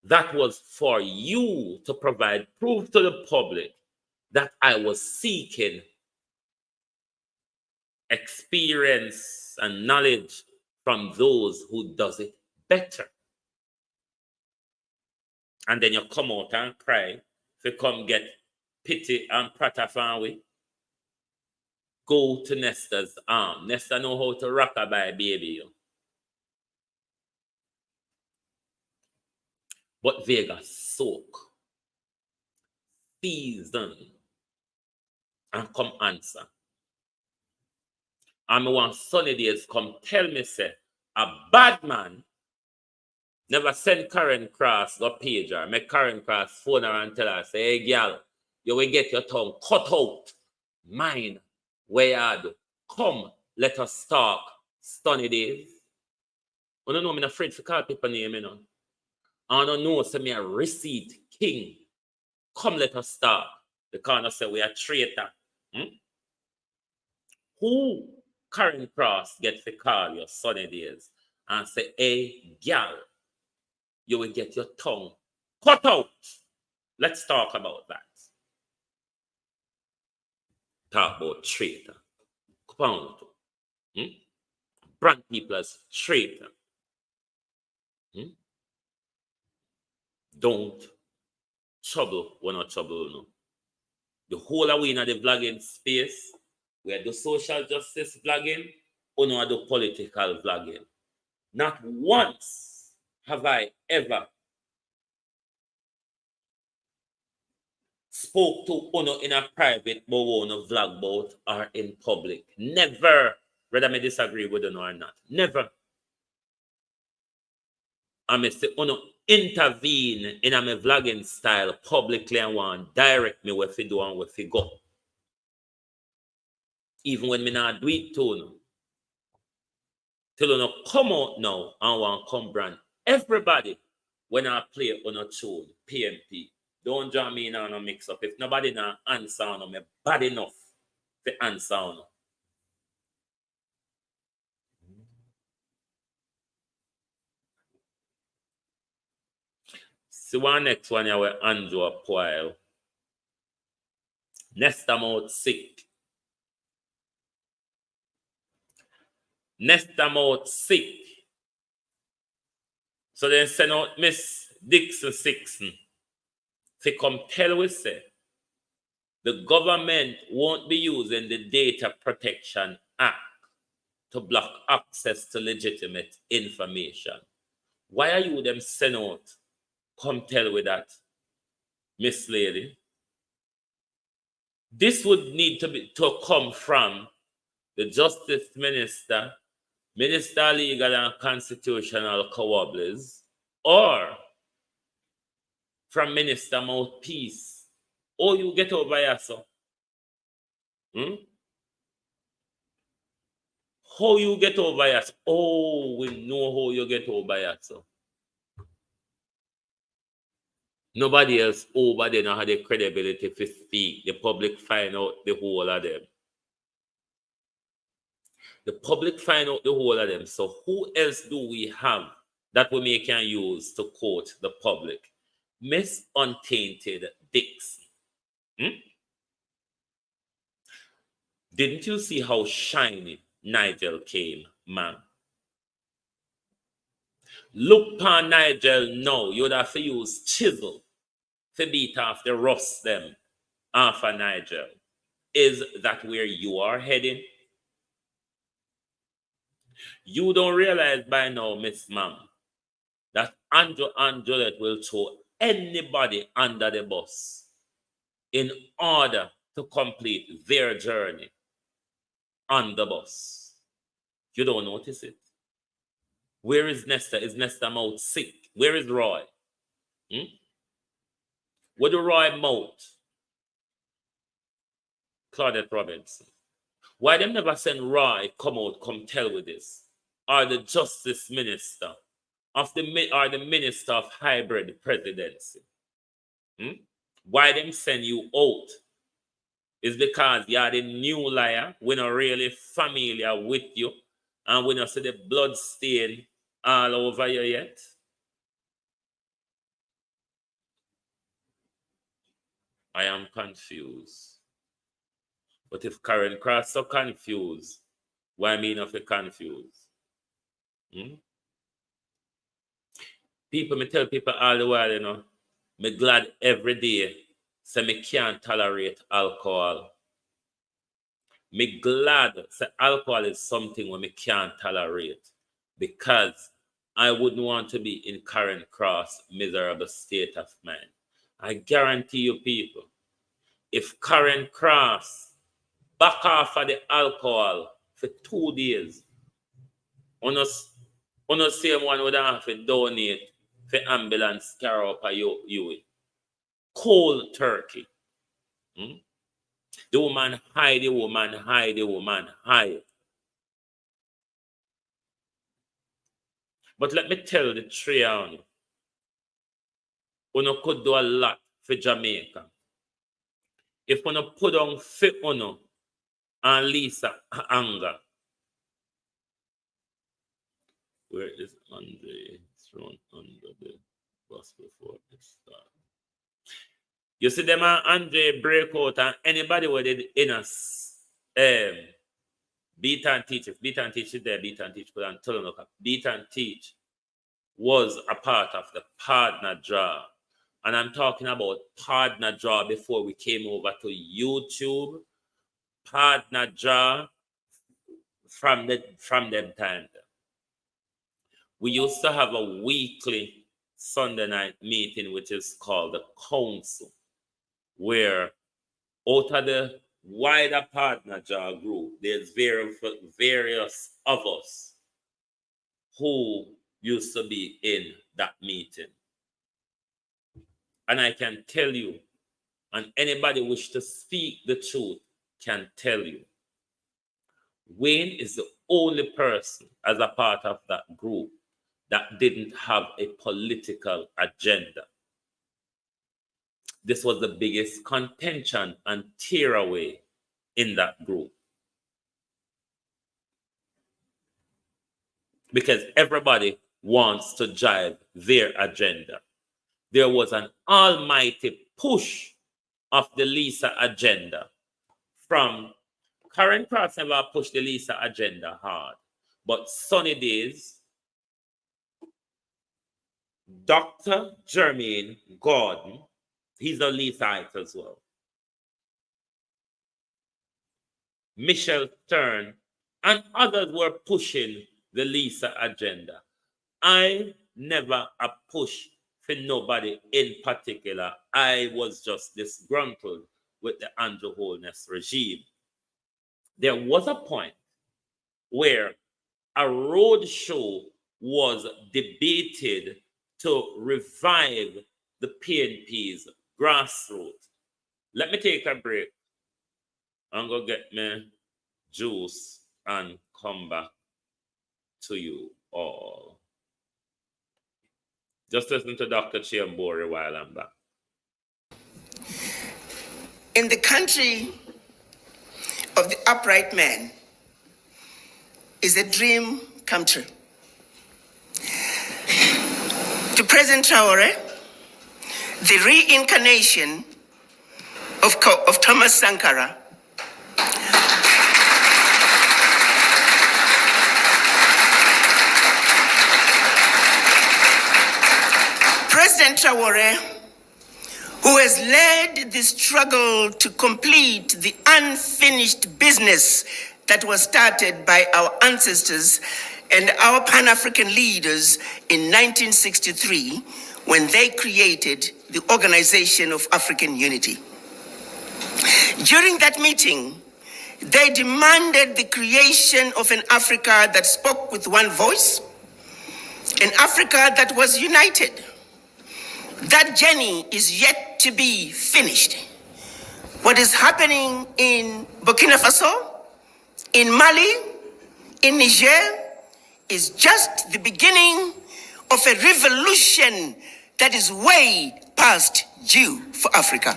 that was for you to provide proof to the public that I was seeking experience and knowledge from those who does it better. And then you come out and cry if you come get pity and prata from we. Go to Nesta's arm. Nesta know how to rock a by baby. But Vegas soak, season, and come answer. And I want sunny days come tell me, say, a bad man never send Karen Cross go page her. Make Karen Cross phone her and tell her, say, hey, girl, you will get your tongue cut out. Mine, where you do? Come, let us talk. Sunny days. I don't know, I'm not afraid to call people name, you know. I don't know, say me a receipt king. Come, let us talk. The corner say we are traitor. Who Karen Cross get to call your sunny days and say, hey, girl, you will get your tongue cut out. Let's talk about that. Talk about traitor. Come on. Brand people as traitor. Don't trouble when not trouble. No. The whole of we in the vlogging space, we do social justice vlogging, or no do political vlogging. Not once have I ever spoke to Uno in a private but won't vlog about or in public. Never. whether I disagree with them or not. Never. I say, intervene in my vlogging style publicly and want direct me where to do and where to go. Even when me not do it to you. Till you come out now and want come brand. Everybody, when I play on a tune, PMP, don't join me in on a mix up. If nobody now answer on me bad enough to answer on. See one next one here where Andrew a while. Nesta mouth sick. Nesta mouth sick. So they send out Miss Dixon Sixon to come tell we say the government won't be using the Data Protection Act to block access to legitimate information. Why are you them send out? Come tell with that, Miss Lady. This would need to come from the Justice Minister, Minister of Legal and Constitutional Cowabblies, or from Minister Mouthpiece. Oh, you get over here, so. How you get over here? Oh, we know how you get over here, so. Nobody else over there now had the credibility to speak. The public find out the whole of them. The public find out the whole of them. So who else do we have that we can use to quote the public? Miss Untainted Dixon. Didn't you see how shiny Nigel came, ma'am? Look upon Nigel now. You'd have to use chisel to beat off the rust them off of Nigel. Is that where you are heading? You don't realize by now, Miss Ma'am, that Andrew and Juliet will throw anybody under the bus in order to complete their journey on the bus. You don't notice it. Where is Nesta? Is Nesta mouth sick? Where is Roy? Where do Roy mouth? Claudette Robinson. Why them never send Roy come out, come tell with this? Or the Justice Minister or the Minister of Hybrid Presidency? Why them send you out? Is because you are the new liar. We're not really familiar with you. And we don't see the blood stain all over you yet. I am confused. But if Karen Cross so confused, why me not be confused? People, me tell people all the while, you know, me glad every day, so me can't tolerate alcohol. Me glad say alcohol is something where me can't tolerate, because I wouldn't want to be in Karen Cross' miserable state of mind. I guarantee you people, if Karen Cross back off of the alcohol for 2 days, on the same one would have to donate for ambulance carry up a you. Cold turkey. The woman hide, the woman hide, the woman hide. But let me tell the three on you. Uno could do a lot for Jamaica. If uno put on fit uno and Lisa anger. Where is Andre thrown under the bus before it starts? You see them and Andre break out, and anybody with it in us beat and teach. If beat and teach is there, beat and teach, put on tell them look. Beat and teach was a part of the partner draw. And I'm talking about partner draw before we came over to YouTube. Partner draw from them time. We used to have a weekly Sunday night meeting, which is called the council, where out of the wider partner jar group, there's various of us who used to be in that meeting. And I can tell you, and anybody wish to speak the truth can tell you, Wayne is the only person as a part of that group that didn't have a political agenda. This was the biggest contention and tearaway in that group. Because everybody wants to drive their agenda. There was an almighty push of the Lisa agenda from Karen Cross never pushed the Lisa agenda hard, but Sunny Days, Dr. Jermaine Gordon, he's a Lisaite as well, Michelle Stern, and others were pushing the Lisa agenda. I never a push for nobody in particular. I was just disgruntled with the Andrew Holness regime. There was a point where a road show was debated to revive the PNP's grassroots. Let me take a break and go get me juice and come back to you all. Just listen to Dr. Chiambori while I'm back. In the country of the upright man is a dream come true. To President Traore, the reincarnation of Thomas Sankara President Traore, who has led the struggle to complete the unfinished business that was started by our ancestors and our Pan-African leaders in 1963 when they created the Organization of African Unity. During that meeting, they demanded the creation of an Africa that spoke with one voice, an Africa that was united. That journey is yet to be finished. What is happening in Burkina Faso, in Mali, in Niger, is just the beginning of a revolution that is way past due for Africa.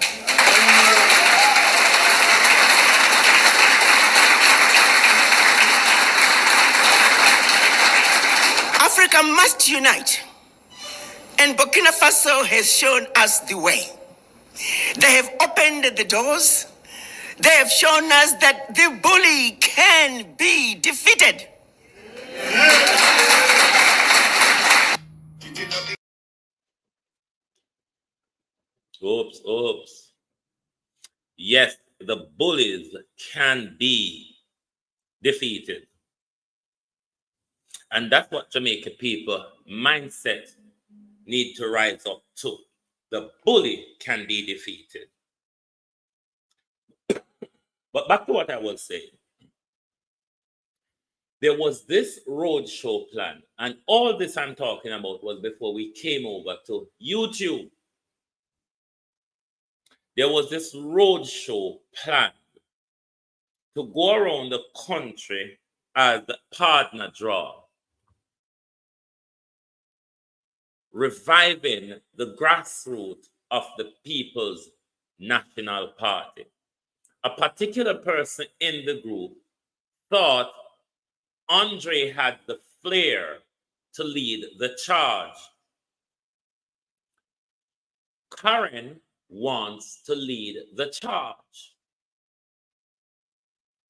Africa must unite. And Burkina Faso has shown us the way. They have opened the doors. They have shown us that the bully can be defeated. Oops. Yes, the bullies can be defeated. And that's what Jamaica people mindset need to rise up to. The bully can be defeated. But back to what I was saying. There was this roadshow plan, and all this I'm talking about was before we came over to YouTube. There was this roadshow plan to go around the country as the partner draw, reviving the grassroots of the People's National Party. A particular person in the group thought Andre had the flair to lead the charge. Karen wants to lead the charge.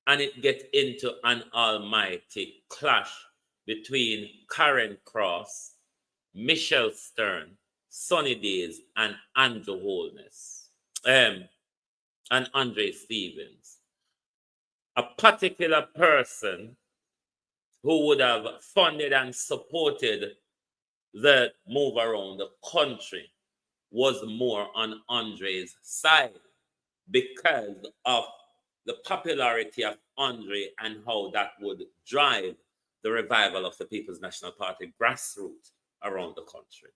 And it gets into an almighty clash between Karen Cross, Michelle Stern, Sunny Days, and Andrew Holness, and Andre Stevens. A particular person who would have funded and supported the move around the country was more on Andre's side because of the popularity of Andre and how that would drive the revival of the People's National Party grassroots around the country.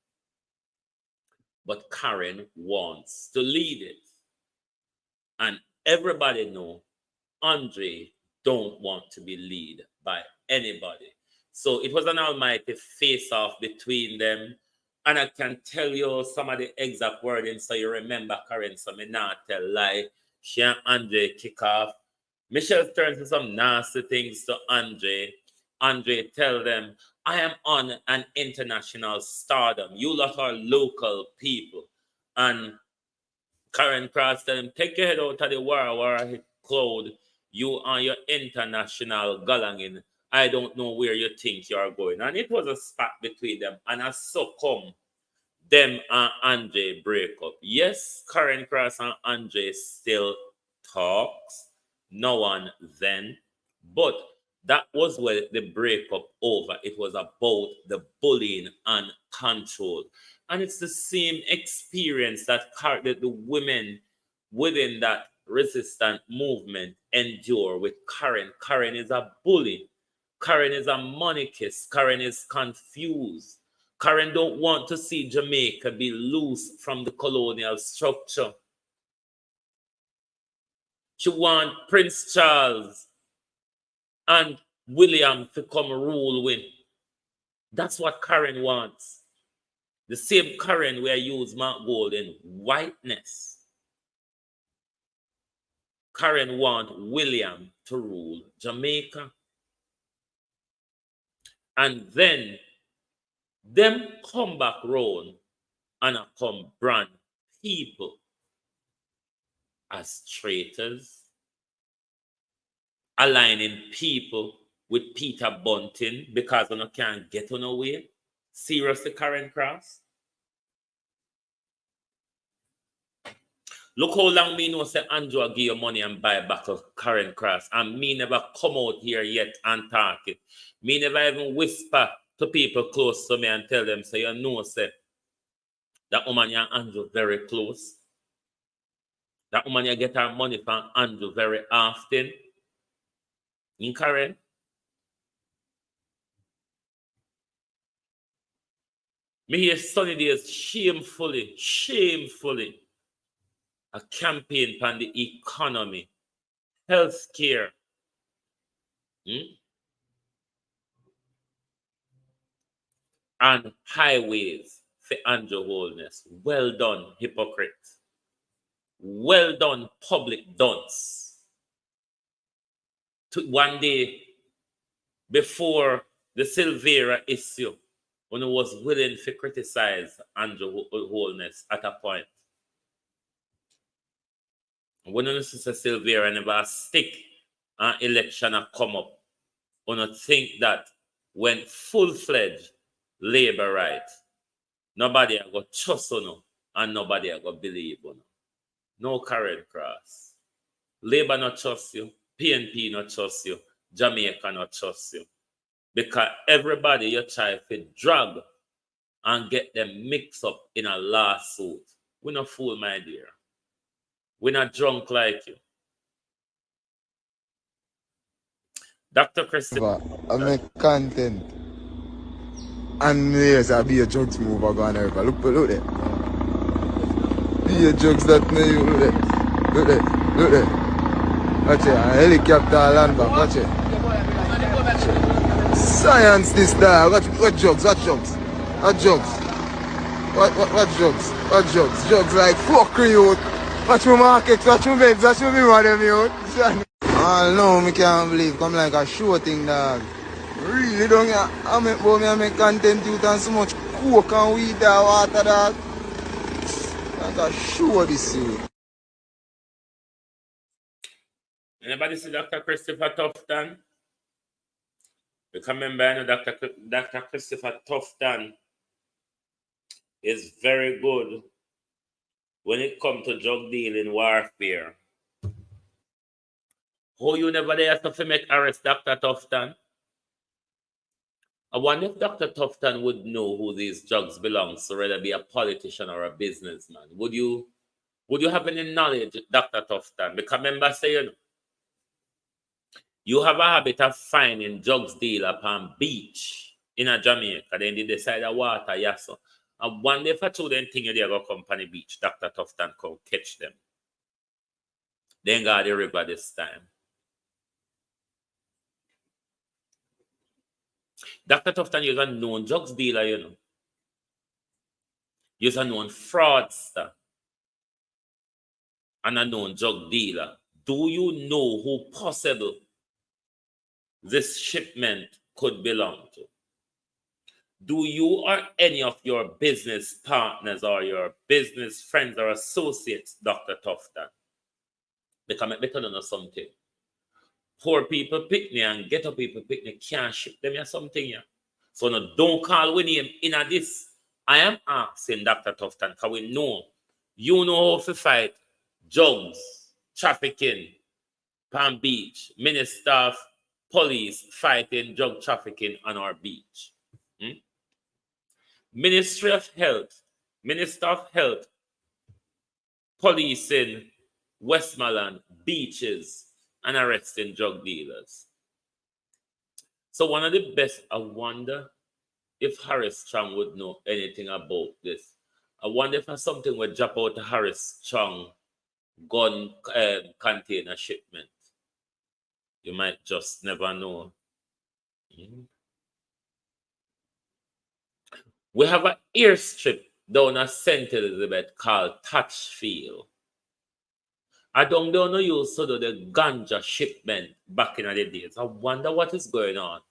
But Karen wants to lead it. And everybody know Andre don't want to be led by anybody. So it was an almighty face-off between them. And I can tell you some of the exact wording so you remember Karen, so me not tell lie. She and Andre kick off. Michelle turns to some nasty things to Andre. Andre tell them, I am on an international stardom. You lot are local people. And Karen Cross tell him, take your head out of the war hit cloud. You are your international galangin. I don't know where you think you are going. And it was a spat between them. And as so come, them and Andre break up. Yes, Karen Cross and Andre still talks. No one then. But that was where the breakup over. It was about the bullying and control. And it's the same experience that the women within that resistant movement endure with Karen. Karen is a bully. Karen is a monarchist. Karen is confused. Karen don't want to see Jamaica be loose from the colonial structure. She wants Prince Charles and William to come rule with. That's what Karen wants. The same Karen where I use Mark Gold in whiteness. Karen wants William to rule Jamaica. And then them come back round and come brand people as traitors, aligning people with Peter Bunting because we can't get on our way. Seriously, Karen Cross? Look how long me know say Andrew give you money and buy back a Karen Cross. And me never come out here yet and talk it. Me never even whisper to people close to me and tell them, say, you know, say, that woman and Andrew very close. That woman you get her money from Andrew very often. In Karen? Me hear Sunny Days shamefully, a campaign on the economy, healthcare, and highways for Andrew Holness. Well done, hypocrite. Well done, public dunce. One day before the Silvera issue, when I was willing to criticize Andrew Holness at a point. When you see Silvera never stick an election come up, when you think that when full-fledged labor right, nobody are going to trust you and nobody are going to believe you. No Karen Cross. Labor not trust you, PNP not trust you, Jamaica not trust you. Because everybody you try to drag and get them mixed up in a lawsuit. We're not fool, my dear. We're not drunk like you. Dr. Christopher. I make content. And yes, I'll be a drugs mover going over. Look there. Be a drugs that me. Look there. Watch it. A helicopter land back. Watch it. Science this dog. What drugs? What drugs? What drugs? What drugs? What drugs? Drugs like fuck you. Watch my market, watch my babes, watch my people them out. Oh no, I can't believe come like a show thing, dog. Really don't I make content you and so much coke and weed and water, dog. Like a show this year. Anybody see Dr. Christopher Tufton? You can remember, I know Dr. Christopher Tufton is very good when it comes to drug dealing warfare. How you never there to make arrest Dr. Tufton? I wonder if Dr. Tufton would know who these drugs belong to, whether be a politician or a businessman. Would you have any knowledge, Dr. Tufton? Because remember saying, You have a habit of finding drugs dealer upon beach in a Jamaica, then they decide the water, yes. So. And one day for two, then think they go company beach, Dr. Tufton come catch them. Then got the river this time. Dr. Tufton is a known drugs dealer, you know. He's a known fraudster and a known drug dealer. Do you know who possible this shipment could belong to? Do you or any of your business partners or your business friends or associates, Dr. Tufton? Because I better know something. Poor people picnic and ghetto people picnic can't ship them or something. Yeah. So no, don't call with name in a this. I am asking Dr. Tufton, because we know you know how to fight drugs, trafficking, Palm Beach, Minister of Police fighting drug trafficking on our beach. Ministry of Health, Minister of Health, policing Westmoreland beaches and arresting drug dealers. So one of the best, I wonder if Harris Chang would know anything about this. I wonder if something would drop out to Harris Chang gun container shipment. You might just never know. We have an airstrip down at St. Elizabeth called Touchfield. I don't know you used to do the ganja shipment back in the days. I wonder what is going on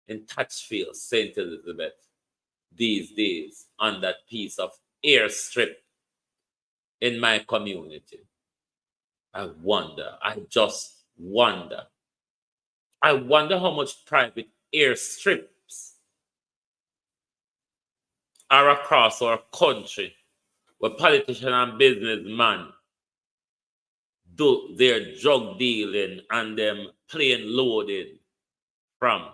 in Touchfield, St. Elizabeth these days on that piece of airstrip in my community. I wonder. I just wonder. I wonder how much private airstrips are across our country where politicians and businessmen do their drug dealing and them plane loading from.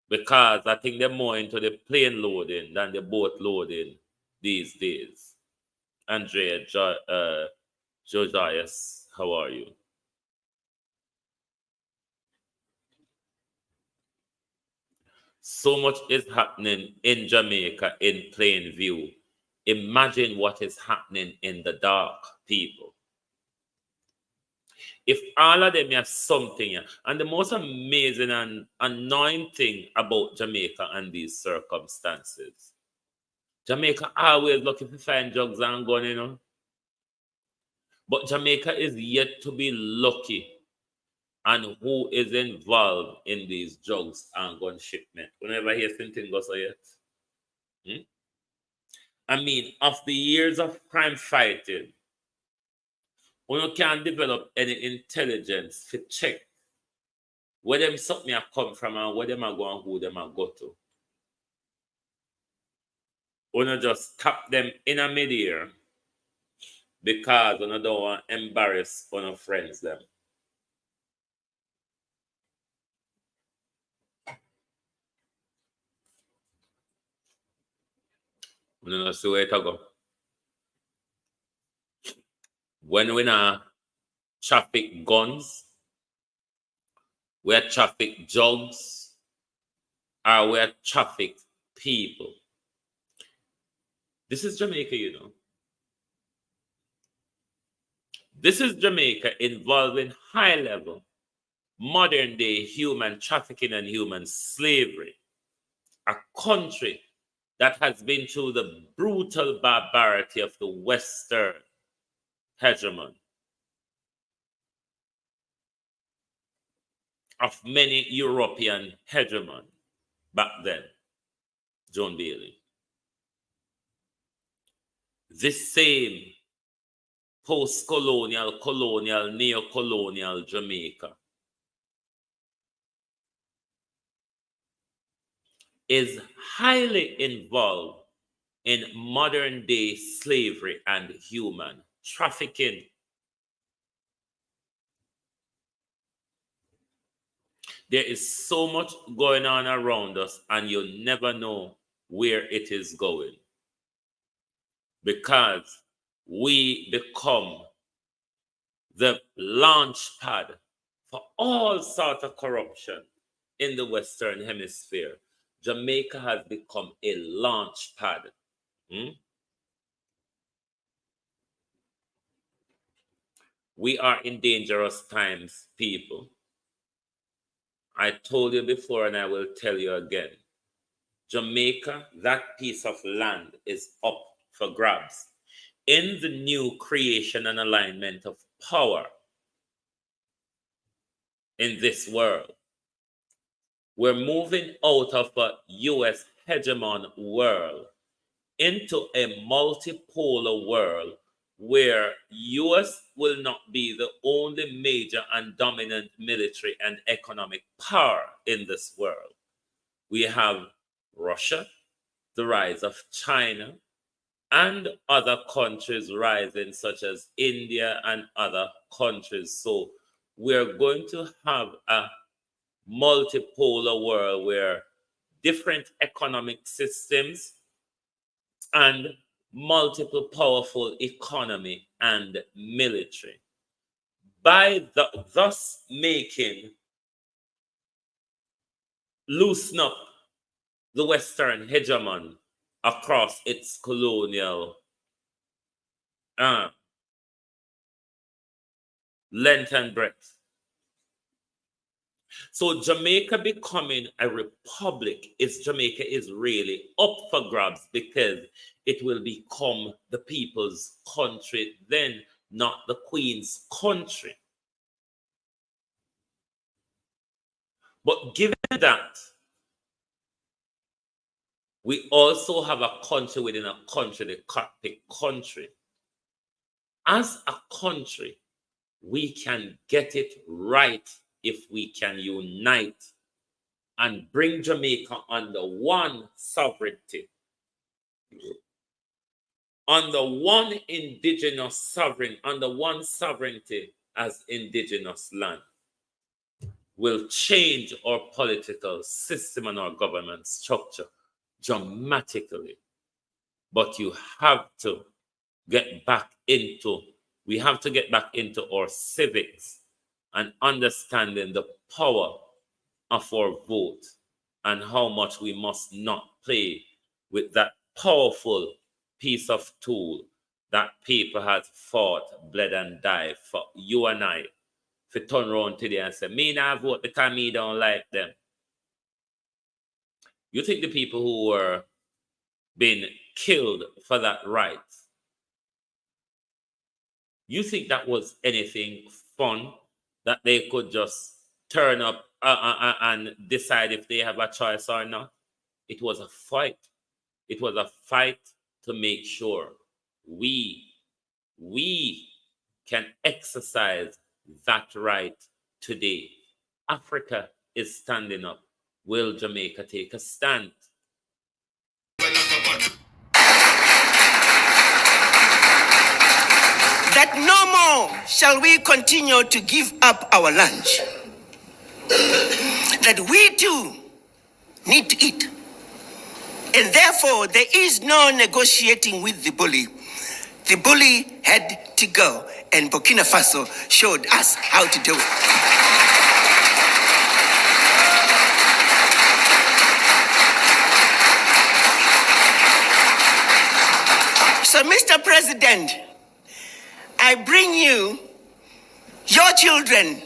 Because I think they're more into the plane loading than the boat loading these days. Andrea Josias, how are you? So much is happening in Jamaica in plain view. Imagine what is happening in the dark, people. If all of them have something, and the most amazing and annoying thing about Jamaica and these circumstances, Jamaica always looking to find drugs and gun, you know. But Jamaica is yet to be lucky and who is involved in these drugs and gun shipment. Whenever hear something goes so yet. I mean, of the years of crime fighting, when you can't develop any intelligence to check where them something have come from and where them are going, who them are go to. When you just tap them in a mid-air because you don't want to embarrass one of friends them. We don't see where it go. When we now traffic guns, we traffic drugs, or we traffic people. This is Jamaica, you know. This is Jamaica involving high-level, modern-day human trafficking and human slavery. A country that has been through the brutal barbarity of the Western hegemon, of many European hegemon back then, John Bailey. This same post-colonial, colonial, neo-colonial Jamaica is highly involved in modern-day slavery and human trafficking. There is so much going on around us, and you never know where it is going. Because we become the launch pad for all sorts of corruption in the Western Hemisphere, Jamaica has become a launch pad. We are in dangerous times, people. I told you before and I will tell you again. Jamaica, that piece of land is up for grabs. In the new creation and alignment of power in this world, we're moving out of a US hegemon world into a multipolar world where US will not be the only major and dominant military and economic power in this world. We have Russia, the rise of China, and other countries rising, such as India and other countries. So we're going to have a multipolar world where different economic systems and multiple powerful economy and military, by thus making loosen up the Western hegemon across its colonial length and breadth. So Jamaica becoming a republic Jamaica is really up for grabs, because it will become the people's country then, not the Queen's country. But given that, we also have a country within a country, the cockpit country. As a country, we can get it right if we can unite and bring Jamaica under one sovereignty, under one indigenous sovereign, under one sovereignty as indigenous land. Will change our political system and our government structure dramatically. But we have to get back into our civics and understanding the power of our vote and how much we must not play with that powerful piece of tool that people have fought, bled and died for you and I to turn around today and say, me not vote because me don't like them. You think the people who were being killed for that right, you think that was anything fun, that they could just turn up and decide if they have a choice or not? It was a fight. It was a fight to make sure we can exercise that right today. Africa is standing up. Will Jamaica take a stand? That no more shall we continue to give up our lunch. That we too need to eat. And therefore, there is no negotiating with the bully. The bully had to go, and Burkina Faso showed us how to do it. So, Mr. President, I bring you your children,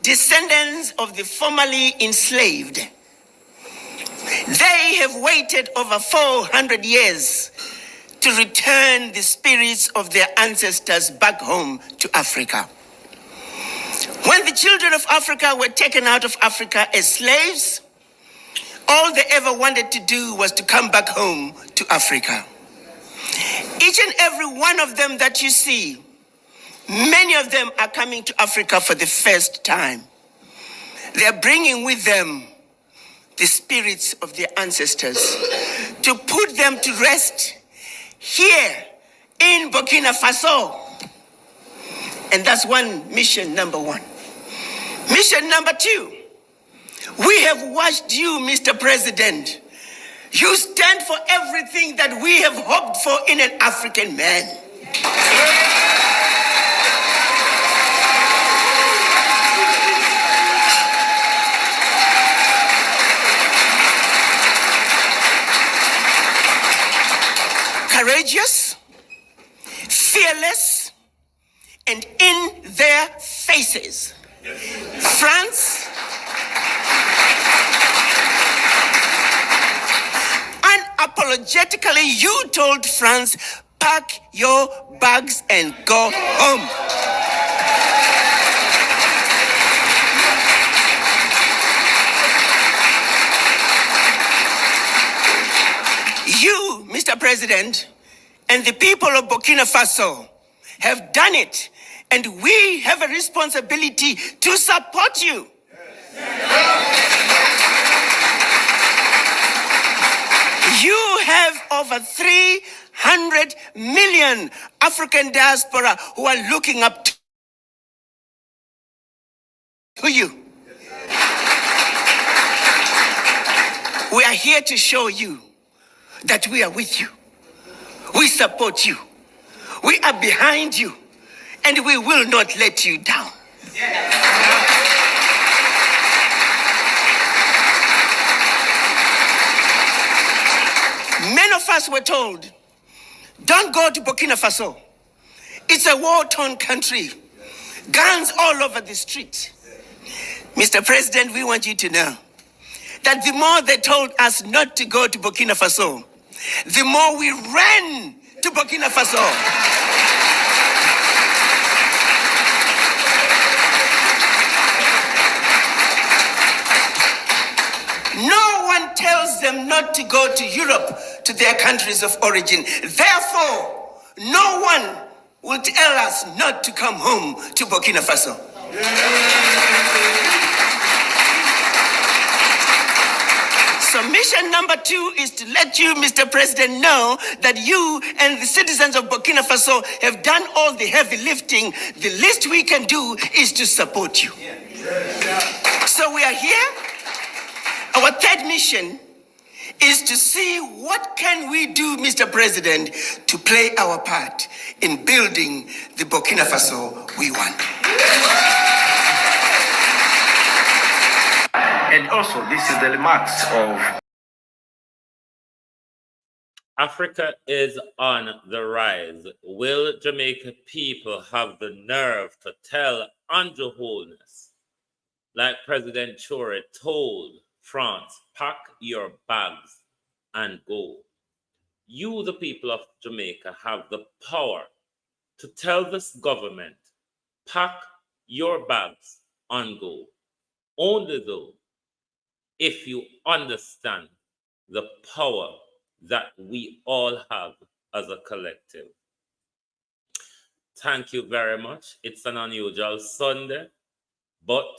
descendants of the formerly enslaved. They have waited over 400 years to return the spirits of their ancestors back home to Africa. When the children of Africa were taken out of Africa as slaves, all they ever wanted to do was to come back home to Africa. Each and every one of them that you see, many of them are coming to Africa for the first time. They're bringing with them the spirits of their ancestors to put them to rest here in Burkina Faso. And that's mission number one. Mission number two, we have watched you, Mr. President. You stand for everything that we have hoped for in an African man. courageous, fearless, and in their faces. France, unapologetically, you told France, pack your bags and go home. You, Mr. President, and the people of Burkina Faso have done it, and we have a responsibility to support you. You have over 300 million African diaspora who are looking up to you. We are here to show you that we are with you. We support you. We are behind you. And we will not let you down. Many of us were told, don't go to Burkina Faso. It's a war-torn country. Guns all over the street. Mr. President, we want you to know that the more they told us not to go to Burkina Faso, the more we ran to Burkina Faso. No one tells them not to go to Europe, to their countries of origin. Therefore, no one will tell us not to come home to Burkina Faso. So mission number 2 is to let you, Mr. President, know that you and the citizens of Burkina Faso have done all the heavy lifting. The least we can do is to support you. So we are here. Our third mission is to see what can we do, Mr. President, to play our part in building the Burkina Faso we want. And also, this is the remarks of Africa is on the rise. Will Jamaican people have the nerve to tell Andrew Holness, like President Traore told France, pack your bags and go? You, the people of Jamaica, have the power to tell this government, pack your bags and go. Only though, if you understand the power that we all have as a collective. Thank you very much. It's an unusual Sunday, but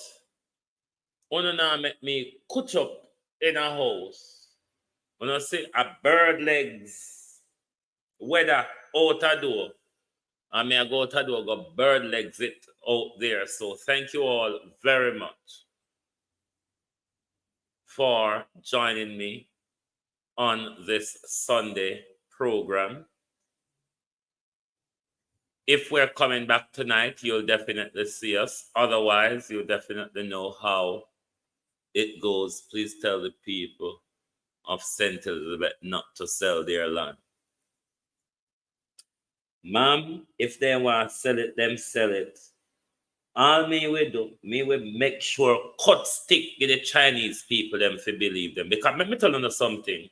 una make me cook up in a house. Una see a bird legs weather out a door. And me I go out a door, go bird legs it out there. So thank you all very much for joining me on this Sunday program. If we're coming back tonight, you'll definitely see us. Otherwise, you'll definitely know how it goes. Please tell the people of St. Elizabeth not to sell their land. Ma'am, if they want to sell it, them sell it. All me will do, me will make sure cut stick with the Chinese people them to believe them. Because let me tell you something.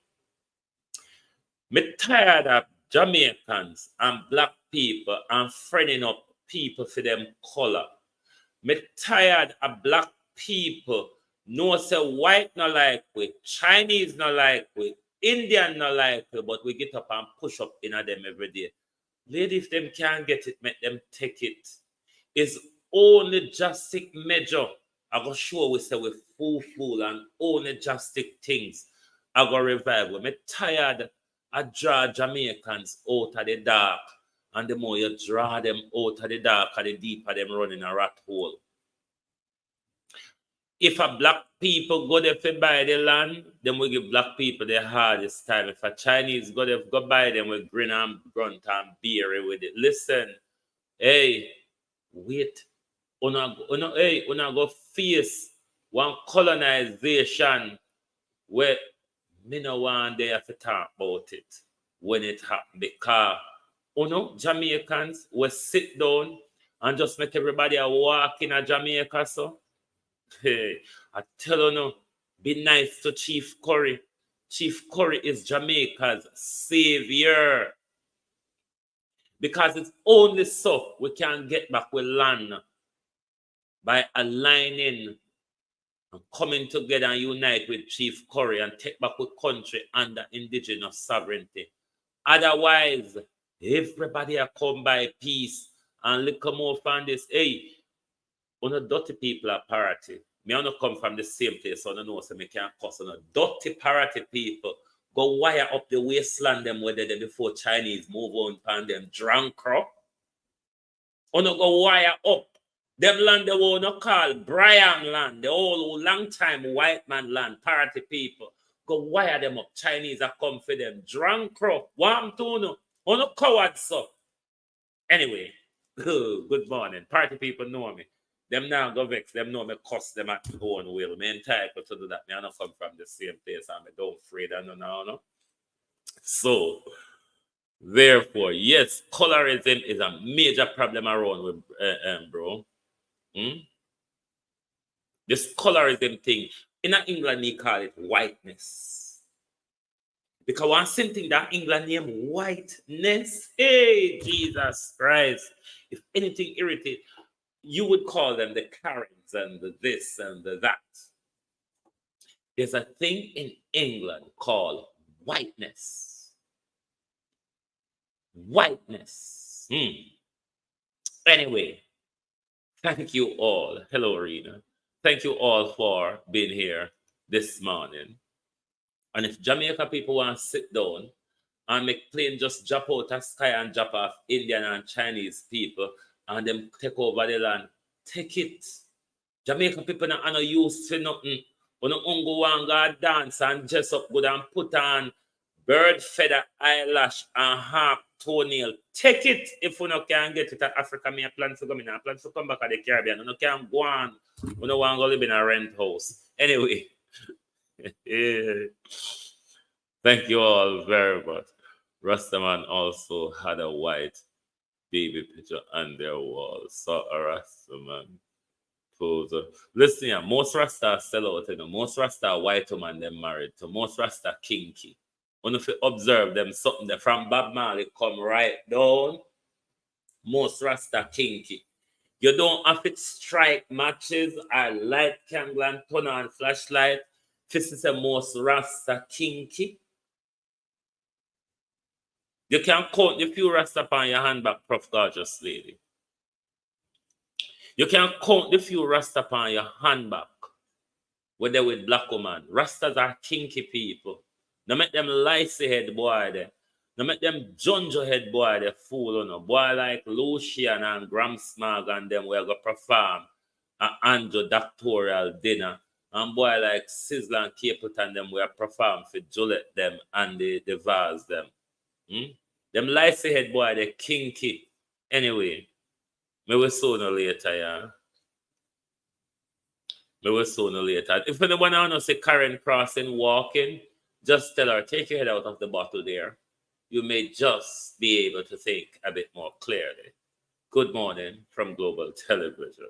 Me tired of Jamaicans and black people and friending up people for them color. Me tired of black people know say white not like we, Chinese not like we, Indian not like we, but we get up and push up in them every day. Lady, if them can't get it, make them take it. It's only drastic measure. I go show we say we fool and only drastic things I go revive. Me tired I draw Jamaicans out of the dark, and the more you draw them out of the dark, the deeper them run in a rat hole. If a black people go there to buy the land, then we give black people the hardest time. If a Chinese go there go buy them, we grin and grunt and beer with it. Listen, hey, wait, una go face one colonization where me no want there to talk about it. when it happened because, Jamaicans will sit down and just make everybody a walk in a Jamaica, so. Hey, I tell you, be nice to Chief Curry. Chief Curry is Jamaica's savior. Because it's only so we can get back with land by aligning and coming together and unite with Chief Curry and take back the country under indigenous sovereignty. Otherwise, everybody will come by peace and look more from this. Hey, on a dirty people are parity. Me I not come from the same place, so I know so me can't cuss on a dirty parity people. Go wire up the wasteland them where they before Chinese move on pan them drunk crop. On go wire up. Them land they wanna call Brian land, the old long time white man land, parity people. Go wire them up. Chinese are come for them. Drunk crop. Warm tuna. On a coward so. Anyway, good morning. Party people know me. Them now go vex. Them know me cuss them at my own will. Me entitled to do that. Me I not come from the same place and me don't afraid I no. So, therefore, yes, colorism is a major problem around with bro. This colorism thing, in England we call it whiteness. Because one thing that England name whiteness, hey, Jesus Christ. If anything irritates, you would call them the Karens and the this and the that. There's a thing in England called whiteness. Whiteness. Anyway, thank you all. Hello, Rena. Thank you all for being here this morning. And if Jamaica people want to sit down and make plane just drop out of sky and drop off Indian and Chinese people and them take over the land, take it. Jamaica people are not used to nothing. When you go and dance and dress up good and put on bird feather eyelash and harp toenail, take it. If you can get it to Africa, me plan to go in. I plan to come back to the Caribbean. You can go on. You don't want to live in a rent house. Anyway. Thank you all very much. Rastaman also had a white baby picture on their wall. So a Rastaman pose. Listen here, most Rasta sell out, most Rasta white woman them married to, most Rasta kinky. When if you observe them something that from Bob Marley come right down, most Rasta kinky. You don't have to strike matches or light candle and turn on flashlight. This is the most Rasta kinky. You can count the few Rasta on your handbag, Prof. Gorgeous Lady. You can count the few Rasta on your handbag when they're with black woman. Rastas are kinky people. Now make them licey head boy there. Now make them junjo head boy there fool, you know. Boy like Lucian and Gram Smag and them will go perform an Andrew doctoral dinner. And boy like Sizzler and Caput and them will perform for Juliet them and the vase them. Them licey head boy, they kinky. Anyway, me will sooner later, yeah. Me will sooner later. If anyone want to say Karen crossing, walking, just tell her, take your head out of the bottle there. You may just be able to think a bit more clearly. Good morning from Global Television.